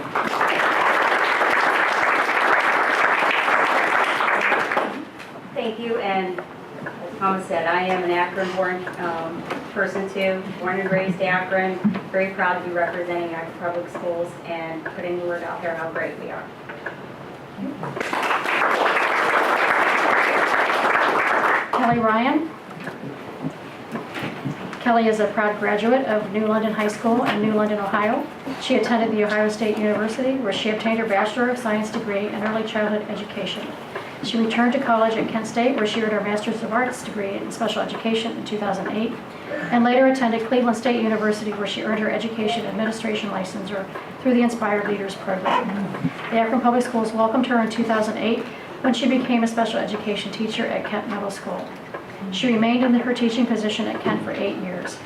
Thank you, and as Thomas said, I am an Akron-born person too, born and raised Akron, very proud to be representing Akron Public Schools and putting the word out there how great we are. Kelly Ryan. Kelly is a proud graduate of New London High School in New London, Ohio. She attended The Ohio State University, where she obtained her Bachelor of Science degree in early childhood education. She returned to college at Kent State, where she earned her Master's of Arts degree in special education in 2008, and later attended Cleveland State University, where she earned her education administration licensure through the Inspired Leaders program. The Akron Public Schools welcomed her in 2008 when she became a special education teacher at Kent Middle School. She remained in her teaching position at Kent for 8 years.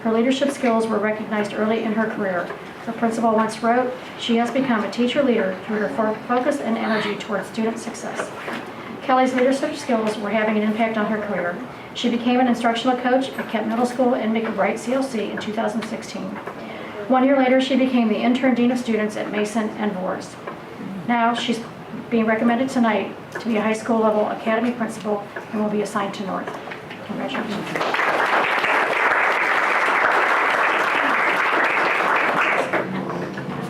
Her leadership skills were recognized early in her career. Her principal once wrote, "She has become a teacher leader through her focus and energy towards student success." Kelly's leadership skills were having an impact on her career. She became an instructional coach at Kent Middle School and McBride CLC in 2016. 1 year later, she became the intern dean of students at Mason and Vorst. Now, she's being recommended tonight to be a high school level academy principal and will be assigned to North. Congratulations.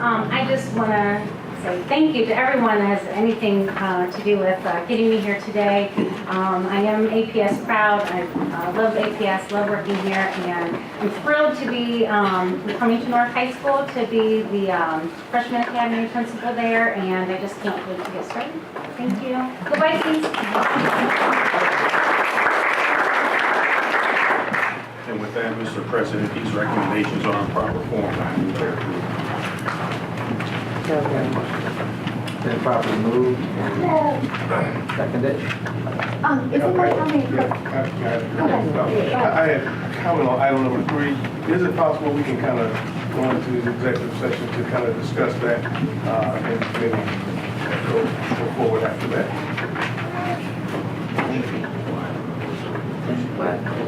I just want to say thank you to everyone that has anything to do with getting me here today. I am APS proud. I love APS, love working here, and I'm thrilled to be coming to North High School to be the freshman academy principal there, and I just can't wait to get started. Thank you. Go Vikings! And with that, Mr. President, these recommendations are in proper form. I move their approval. Been properly moved and seconded. Is it my comment? I had a comment on item number 3. Is it possible we can kind of go into the executive session to kind of discuss that and maybe go forward after that?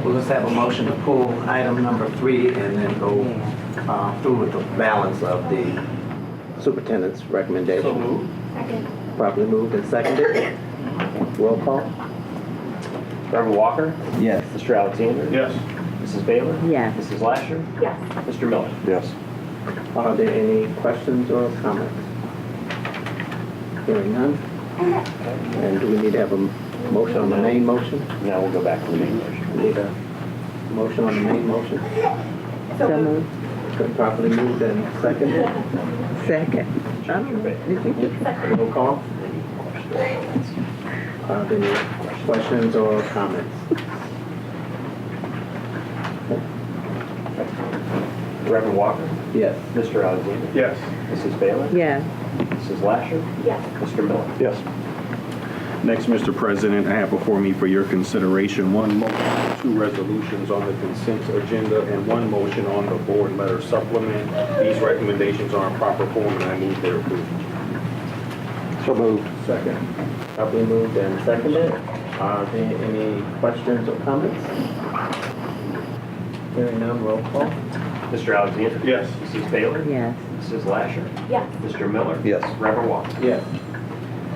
Well, let's have a motion to pull item number 3 and then go through with the balance of the superintendent's recommendation. So moved. Properly moved and seconded. Roll call. Reverend Walker? Yes. Mr. Alexander? Yes. Mrs. Baylor? Yes. Mrs. Lasher? Yes. Mr. Miller? Yes. Are there any questions or comments? Hearing none. And do we need to have a motion on the main motion? Now we'll go back to the main motion. We need a motion on the main motion. So moved. Been properly moved and seconded. Second. Roll call. Are there any questions or comments? Reverend Walker? Yes. Mr. Alexander? Yes. Mrs. Baylor? Yes. Mrs. Lasher? Yes. Mr. Miller? Yes. Next, Mr. President, I have before me for your consideration 1 motion, 2 resolutions on the consent agenda, and 1 motion on the board letter supplement. These recommendations are in proper form, and I move their approval. So moved. Second. Probably moved and seconded. Are there any questions or comments? Hearing none, roll call. Mr. Alexander? Yes. Mrs. Bailey? Yes. Mrs. Lasher? Yes. Mr. Miller? Yes. Reverend Walker? Yes.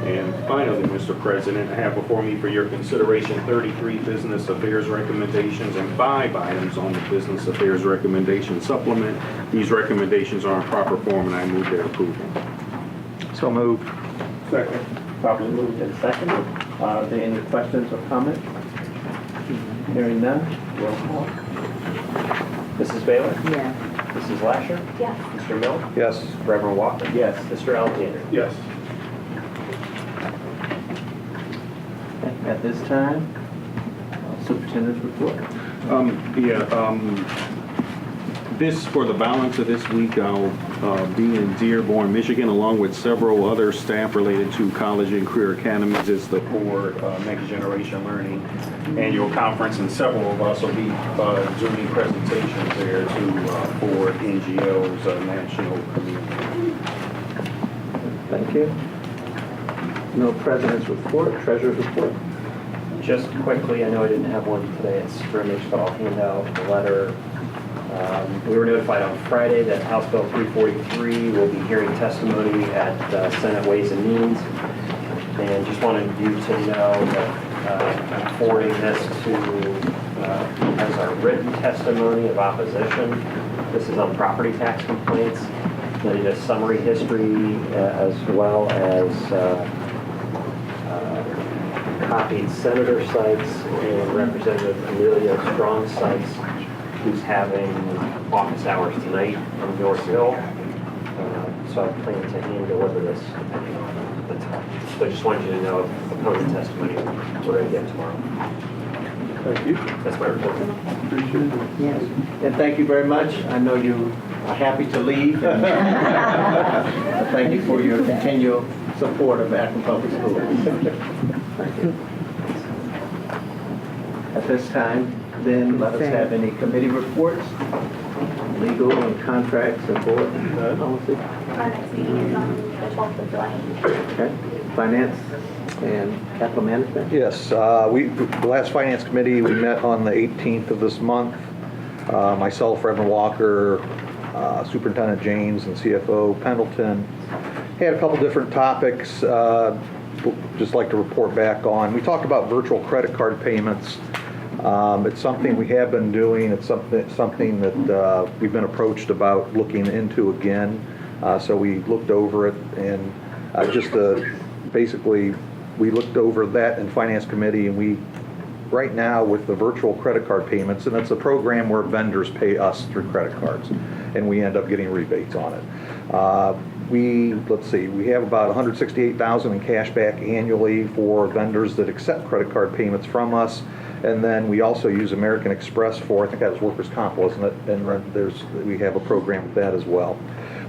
And finally, Mr. President, I have before me for your consideration 33 business affairs recommendations and 5 items on the business affairs recommendation supplement. These recommendations are in proper form and I move their approval. So moved. Second. Probably moved and seconded. Are there any questions or comments? Hearing none, roll call. Mrs. Bailey? Yes. Mrs. Lasher? Yes. Mr. Miller? Yes. Reverend Walker? Yes. Mr. Alexander? Yes. At this time, superintendent's report. This, for the balance of this week, I'll be in Dearborn, Michigan, along with several other staff related to college and career academies. It's the Ford Next Generation Learning Annual Conference, and several of us will be doing presentations there to Ford NGOs, national community. Thank you. No president's report, treasurer's report. Just quickly, I know I didn't have one today at scrimmage, but I'll hand out the letter. We were notified on Friday that House Bill 343 will be hearing testimony at Senate Ways and Means. And just wanted you to know that I'm forwarding this to as our written testimony of opposition. This is on property tax complaints. Then it is summary history as well as copied senator sites and Representative Amelia Strong sites, who's having office hours tonight on North Hill. So I plan to hand deliver this depending on the time. So I just wanted you to know opponent testimony we're going to get tomorrow. Thank you. That's my report. Appreciate it. Yes. And thank you very much. I know you are happy to leave. Thank you for your continual support of Akron Public Schools. Thank you. At this time, then, let us have any committee reports, legal and contracts and board policy. Our next meeting is on the 12th of July. Okay. Finance and capital management. Yes, the last finance committee, we met on the 18th of this month. Myself, Reverend Walker, Superintendent James, and CFO Pendleton had a couple different topics. Just like to report back on. We talked about virtual credit card payments. It's something we have been doing. It's something that we've been approached about looking into again. So we looked over it, and basically we looked over that in Finance Committee, and we right now with the virtual credit card payments, and it's a program where vendors pay us through credit cards, and we end up getting rebates on it. We have about $168,000 in cash back annually for vendors that accept credit card payments from us. And then we also use American Express for, I think that was workers' comp, wasn't it? And we have a program with that as well.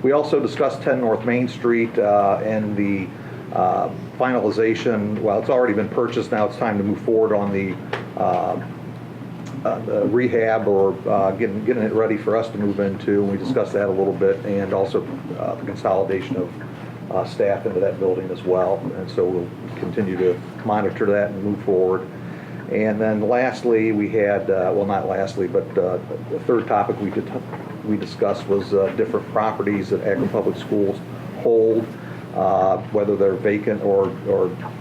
We also discussed 10 North Main Street and the finalization. Well, it's already been purchased. Now it's time to move forward on the rehab or getting it ready for us to move into. And we discussed that a little bit, and also the consolidation of staff into that building as well. And so we'll continue to monitor that and move forward. And then lastly, we had, well, not lastly, but the third topic we discussed was different properties that Akron Public Schools hold, whether they're vacant or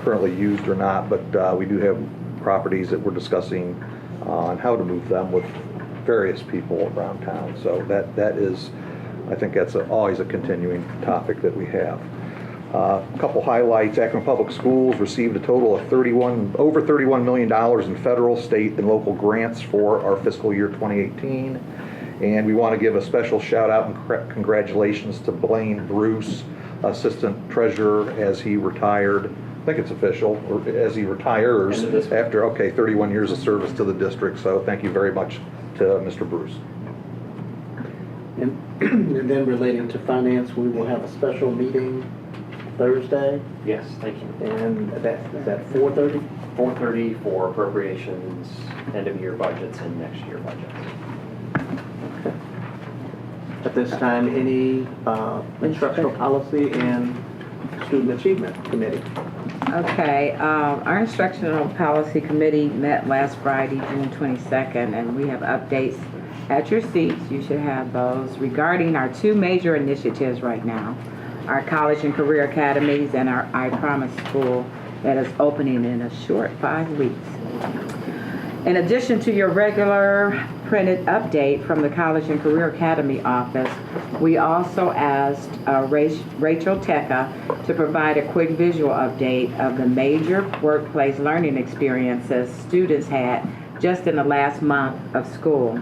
currently used or not. But we do have properties that we're discussing on how to move them with various people around town. So that is, I think that's always a continuing topic that we have. A couple highlights. Akron Public Schools received a total of over $31 million in federal, state, and local grants for our fiscal year 2018. And we want to give a special shout out and congratulations to Blaine Bruce, Assistant Treasurer, as he retired. I think it's official, or as he retires after, 31 years of service to the district. So thank you very much to Mr. Bruce. And then relating to finance, we will have a special meeting Thursday. Yes, thank you. And is that 4:30? 4:30 for appropriations, end of year budgets, and next year budgets. Okay. At this time, any instructional policy and Student Achievement Committee. Okay, our Instructional Policy Committee met last Friday, June 22nd, and we have updates at your seats. You should have those regarding our two major initiatives right now, our college and career academies and our I Promise School that is opening in a short 5 weeks. In addition to your regular printed update from the College and Career Academy office, we also asked Rachel Tecca to provide a quick visual update of the major workplace learning experiences students had just in the last month of school.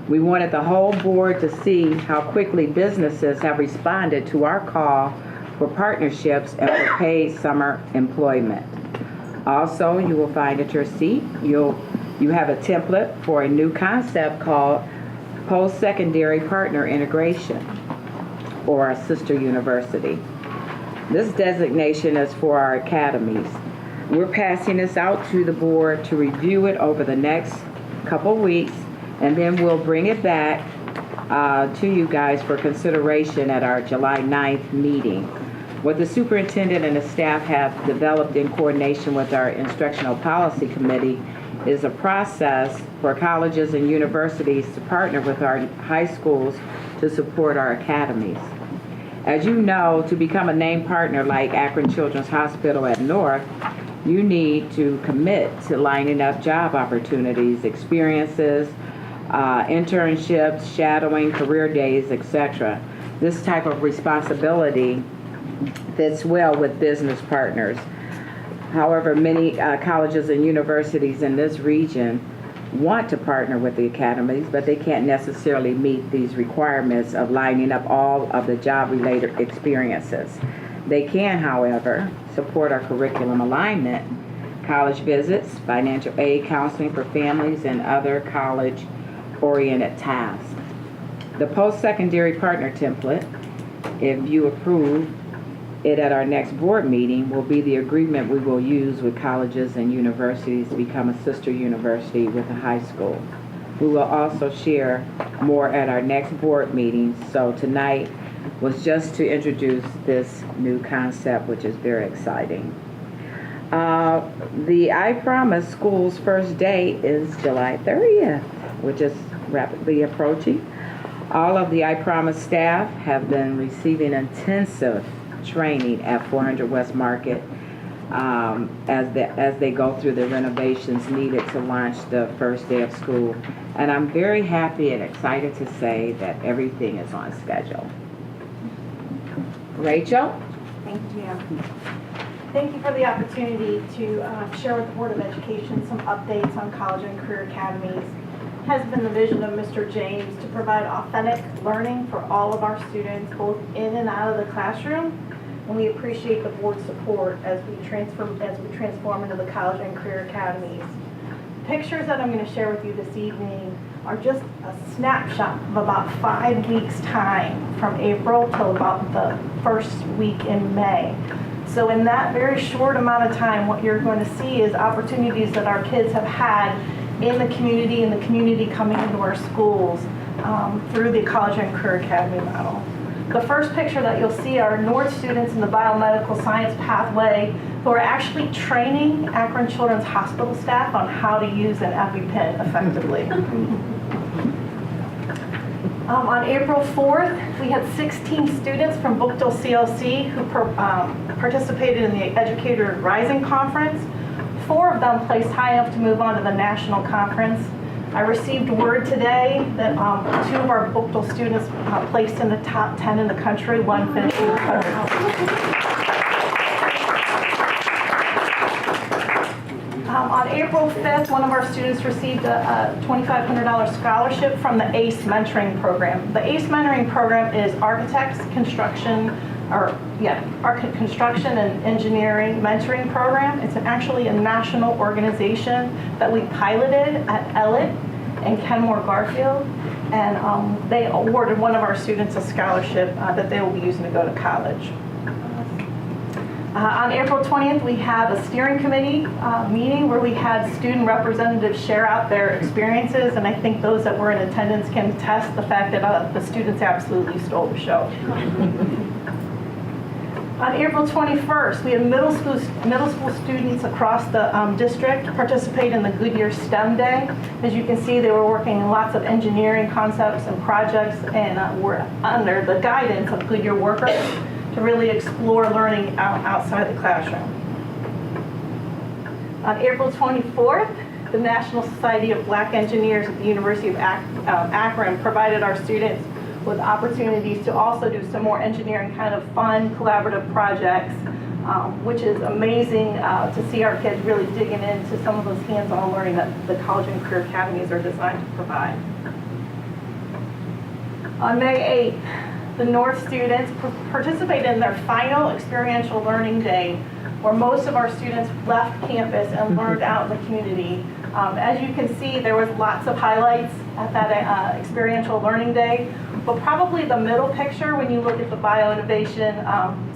We wanted the whole board to see how quickly businesses have responded to our call for partnerships and for paid summer employment. Also, you will find at your seat, you have a template for a new concept called post-secondary partner integration, or a sister university. This designation is for our academies. We're passing this out to the board to review it over the next couple weeks, and then we'll bring it back to you guys for consideration at our July 9th meeting. What the superintendent and the staff have developed in coordination with our Instructional Policy Committee is a process for colleges and universities to partner with our high schools to support our academies. As you know, to become a named partner like Akron Children's Hospital at North, you need to commit to lining up job opportunities, experiences, internships, shadowing, career days, etc. This type of responsibility fits well with business partners. However, many colleges and universities in this region want to partner with the academies, but they can't necessarily meet these requirements of lining up all of the job-related experiences. They can, however, support our curriculum alignment, college visits, financial aid, counseling for families, and other college-oriented tasks. The post-secondary partner template, if you approve it at our next board meeting, will be the agreement we will use with colleges and universities to become a sister university with a high school. We will also share more at our next board meeting, so tonight was just to introduce this new concept, which is very exciting. The I Promise School's first day is July 30th, which is rapidly approaching. All of the I Promise staff have been receiving intensive training at 400 West Market as they go through the renovations needed to launch the first day of school. And I'm very happy and excited to say that everything is on schedule. Rachel? Thank you. Thank you for the opportunity to share with the Board of Education some updates on college and career academies. It has been the vision of Mr. James to provide authentic learning for all of our students, both in and out of the classroom. And we appreciate the board's support as we transform into the college and career academies. The pictures that I'm going to share with you this evening are just a snapshot of about 5 weeks' time from April till about the first week in May. So in that very short amount of time, what you're going to see is opportunities that our kids have had in the community and the community coming into our schools through the college and career academy model. The first picture that you'll see are North students in the biomedical science pathway who are actually training Akron Children's Hospital staff on how to use an EpiPen effectively. On April 4th, we had 16 students from Bookdale CLC who participated in the Educator Rising Conference. 4 of them placed high enough to move on to the national conference. I received word today that 2 of our Bookdale students placed in the top 10 in the country, one finished in the country. On April 5th, one of our students received a $2,500 scholarship from the ACE mentoring program. The ACE mentoring program is architects, construction and engineering mentoring program. It's actually a national organization that we piloted at Ellett and Kenmore Garfield, and they awarded one of our students a scholarship that they will be using to go to college. On April 20th, we have a steering committee meeting where we had student representatives share out their experiences, and I think those that were in attendance can attest the fact that the students absolutely stole the show. On April 21st, we had middle school students across the district participate in the Goodyear STEM Day. As you can see, they were working on lots of engineering concepts and projects, and were under the guidance of Goodyear workers to really explore learning outside the classroom. On April 24th, the National Society of Black Engineers at the University of Akron provided our students with opportunities to also do some more engineering kind of fun, collaborative projects, which is amazing to see our kids really digging into some of those hands-on learning that the college and career academies are designed to provide. On May 8th, the North students participated in their final experiential learning day, where most of our students left campus and learned out in the community. As you can see, there was lots of highlights at that experiential learning day, but probably the middle picture, when you look at the Bio-Innovation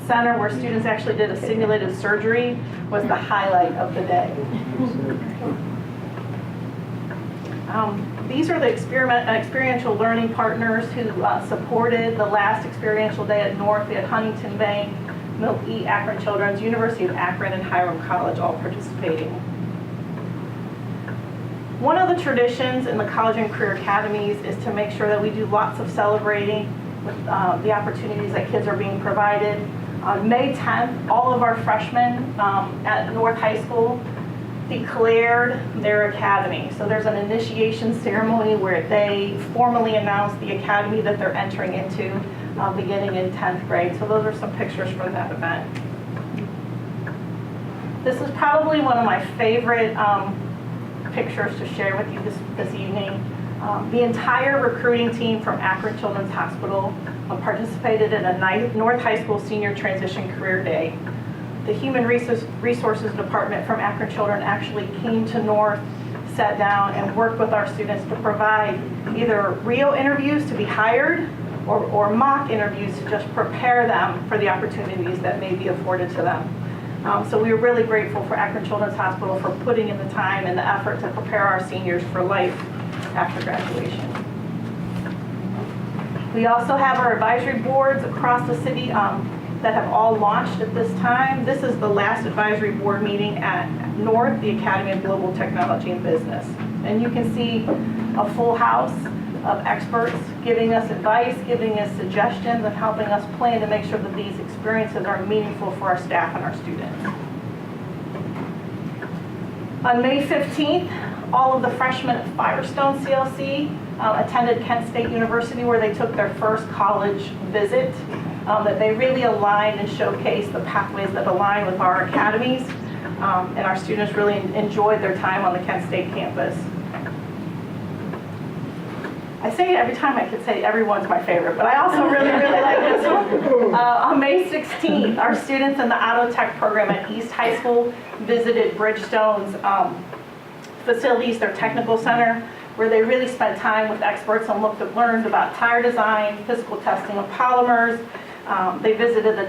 Center, where students actually did a simulated surgery, was the highlight of the day. These are the experiential learning partners who supported the last experiential day at North. We had Huntington Bank, Mill E, Akron Children's, University of Akron, and Hiram College all participating. One of the traditions in the college and career academies is to make sure that we do lots of celebrating with the opportunities that kids are being provided. On May 10th, all of our freshmen at North High School declared their academy. So there's an initiation ceremony where they formally announce the academy that they're entering into beginning in 10th grade. So those are some pictures from that event. This is probably one of my favorite pictures to share with you this evening. The entire recruiting team from Akron Children's Hospital participated in a North High School Senior Transition Career Day. The Human Resources Department from Akron Children actually came to North, sat down, and worked with our students to provide either real interviews to be hired or mock interviews to just prepare them for the opportunities that may be afforded to them. So we are really grateful for Akron Children's Hospital for putting in the time and the effort to prepare our seniors for life after graduation. We also have our advisory boards across the city that have all launched at this time. This is the last advisory board meeting at North, the Academy of Global Technology and Business. And you can see a full house of experts giving us advice, giving us suggestions, and helping us plan to make sure that these experiences are meaningful for our staff and our students. On May 15th, all of the freshmen at Firestone CLC attended Kent State University, where they took their first college visit, that they really aligned and showcased the pathways that align with our academies, and our students really enjoyed their time on the Kent State campus. I say it every time, I could say everyone's my favorite, but I also really like this one. On May 16th, our students in the Auto Tech program at East High School visited Bridgestone's facilities, their technical center, where they really spent time with experts and learned about tire design, physical testing of polymers. They visited the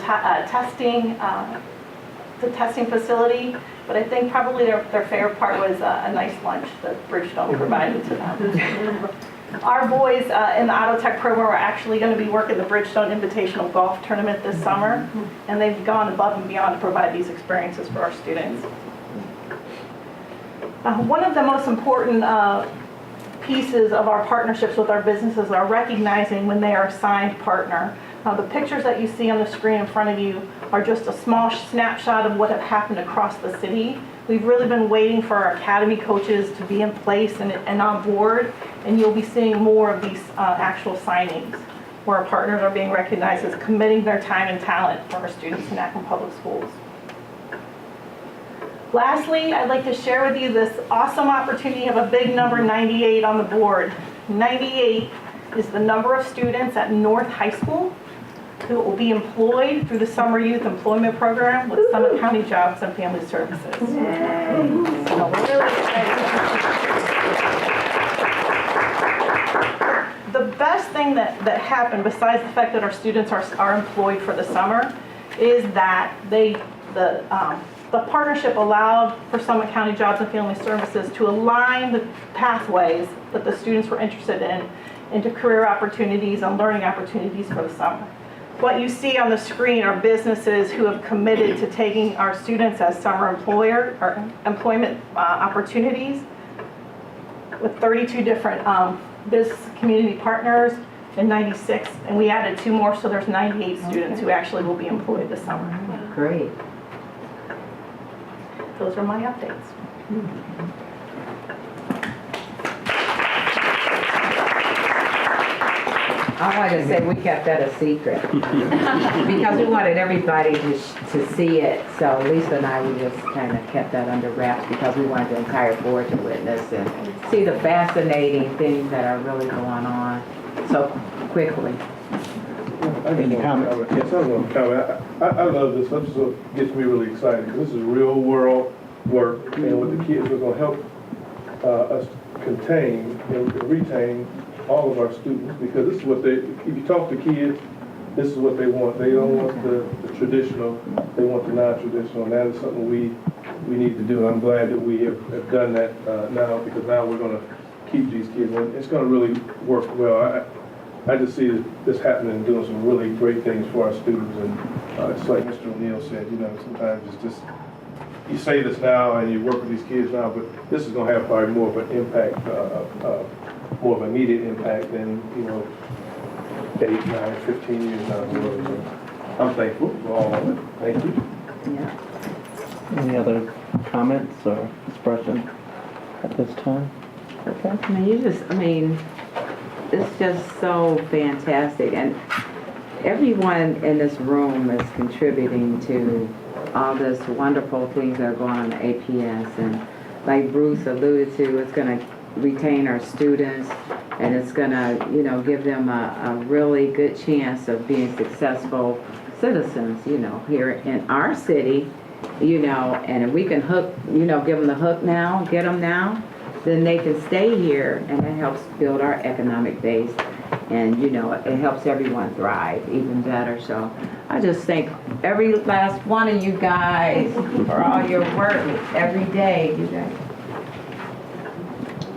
testing facility, but I think probably their favorite part was a nice lunch that Bridgestone provided to them. Our boys in the Auto Tech program are actually going to be working the Bridgestone Invitational Golf Tournament this summer, and they've gone above and beyond to provide these experiences for our students. One of the most important pieces of our partnerships with our businesses are recognizing when they are a signed partner. The pictures that you see on the screen in front of you are just a small snapshot of what have happened across the city. We've really been waiting for our academy coaches to be in place and on board, and you'll be seeing more of these actual signings where our partners are being recognized as committing their time and talent for our students in Akron Public Schools. Lastly, I'd like to share with you this awesome opportunity of a big number 98 on the board. 98 is the number of students at North High School who will be employed through the Summer Youth Employment Program with Summit County Jobs and Family Services. So we're really excited. The best thing that happened, besides the fact that our students are employed for the summer, is that the partnership allowed for Summit County Jobs and Family Services to align the pathways that the students were interested in into career opportunities and learning opportunities for the summer. What you see on the screen are businesses who have committed to taking our students as summer employment opportunities with 32 different business community partners and 96, and we added 2 more, so there's 98 students who actually will be employed this summer. Great. Those are my updates. I want to say we kept that a secret because we wanted everybody to see it. So Lisa and I, we just kind of kept that under wraps because we wanted the entire board to witness and see the fascinating things that are really going on so quickly. Any comment? Yes, I want to comment. I love this. This is what gets me really excited because this is real world work, and with the kids, we're going to help us contain and retain all of our students, because this is what if you talk to kids, this is what they want. They don't want the traditional, they want the non-traditional, and that is something we need to do. And I'm glad that we have done that now, because now we're going to keep these kids. And it's going to really work well. I just see this happening and doing some really great things for our students. And it's like Mr. ONeill said, sometimes it's just, you say this now and you work with these kids now, but this is going to have probably more of an impact, more of an immediate impact than, 8, 9, 15 years down the road. So I'm thankful for all of it. Thank you. Yeah. Any other comments or expression at this time? Okay. It's just so fantastic. And everyone in this room is contributing to all this wonderful things that are going on at APS. And like Bruce alluded to, it's going to retain our students, and it's going to, give them a really good chance of being successful citizens, here in our city, and if we can hook, give them the hook now, get them now, then they can stay here, and it helps build our economic base, and, it helps everyone thrive even better. So I just thank every last one of you guys for all your work every day, you guys.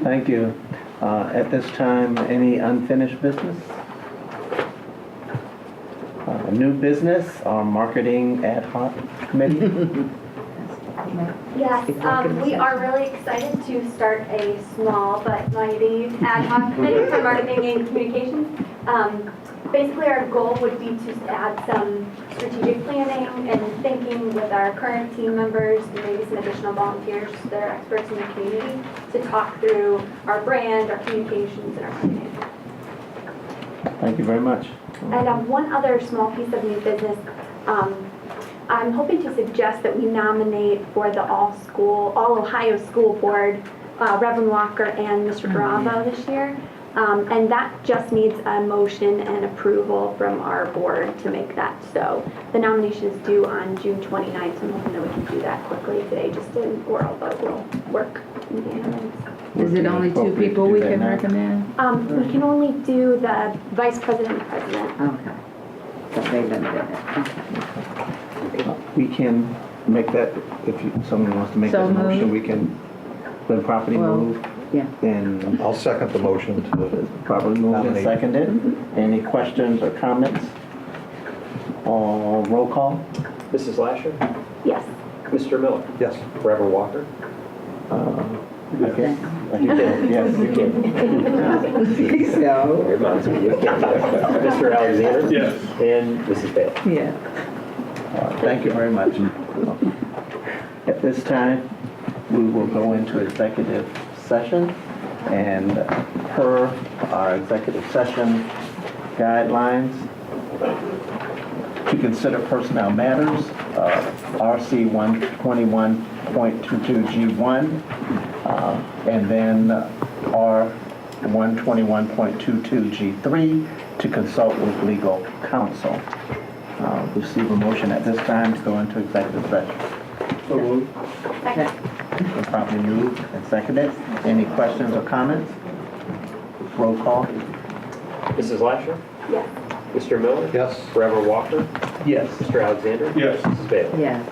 Thank you. At this time, any unfinished business? New business or marketing ad hoc committee? Yes, we are really excited to start a small but mighty ad hoc committee for marketing and communications. Basically, our goal would be to add some strategic planning and thinking with our current team members and maybe some additional volunteers that are experts in the community to talk through our brand, our communications, and our marketing. Thank you very much. And one other small piece of new business. I'm hoping to suggest that we nominate for the All Ohio School Board Reverend Walker and Mr. Bravo this year. And that just needs a motion and approval from our board to make that so. The nomination is due on June 29th, so I'm hoping that we can do that quickly today, just in oral, but we'll work in the end. Is it only 2 people we can recommend? We can only do the vice president and president. Okay. So they limited it. Okay. We can make that, if someone wants to make that motion, we can, when properly moved. Yeah. Then I'll second the motion to properly moved and nominate. seconded. Any questions or comments? Roll call? Mrs. Lasher? Yes. Mr. Miller? Yes. Reverend Walker? Okay. You can. Yes, you can. Mr. Alexander? Yes. And Mrs. Bale? Yeah. Thank you very much. At this time, we will go into executive session, and per our executive session guidelines, to consider personnel matters, RC 121.22G1, and then R 121.22G3, to consult with legal counsel. Receive a motion at this time to go into executive session. So moved. Been properly moved and seconded. Any questions or comments? Roll call. Mrs. Lasher? Yes. Mr. Miller? Yes. Reverend Walker? Yes. Mr. Alexander? Yes. Mrs. Bale? Yeah.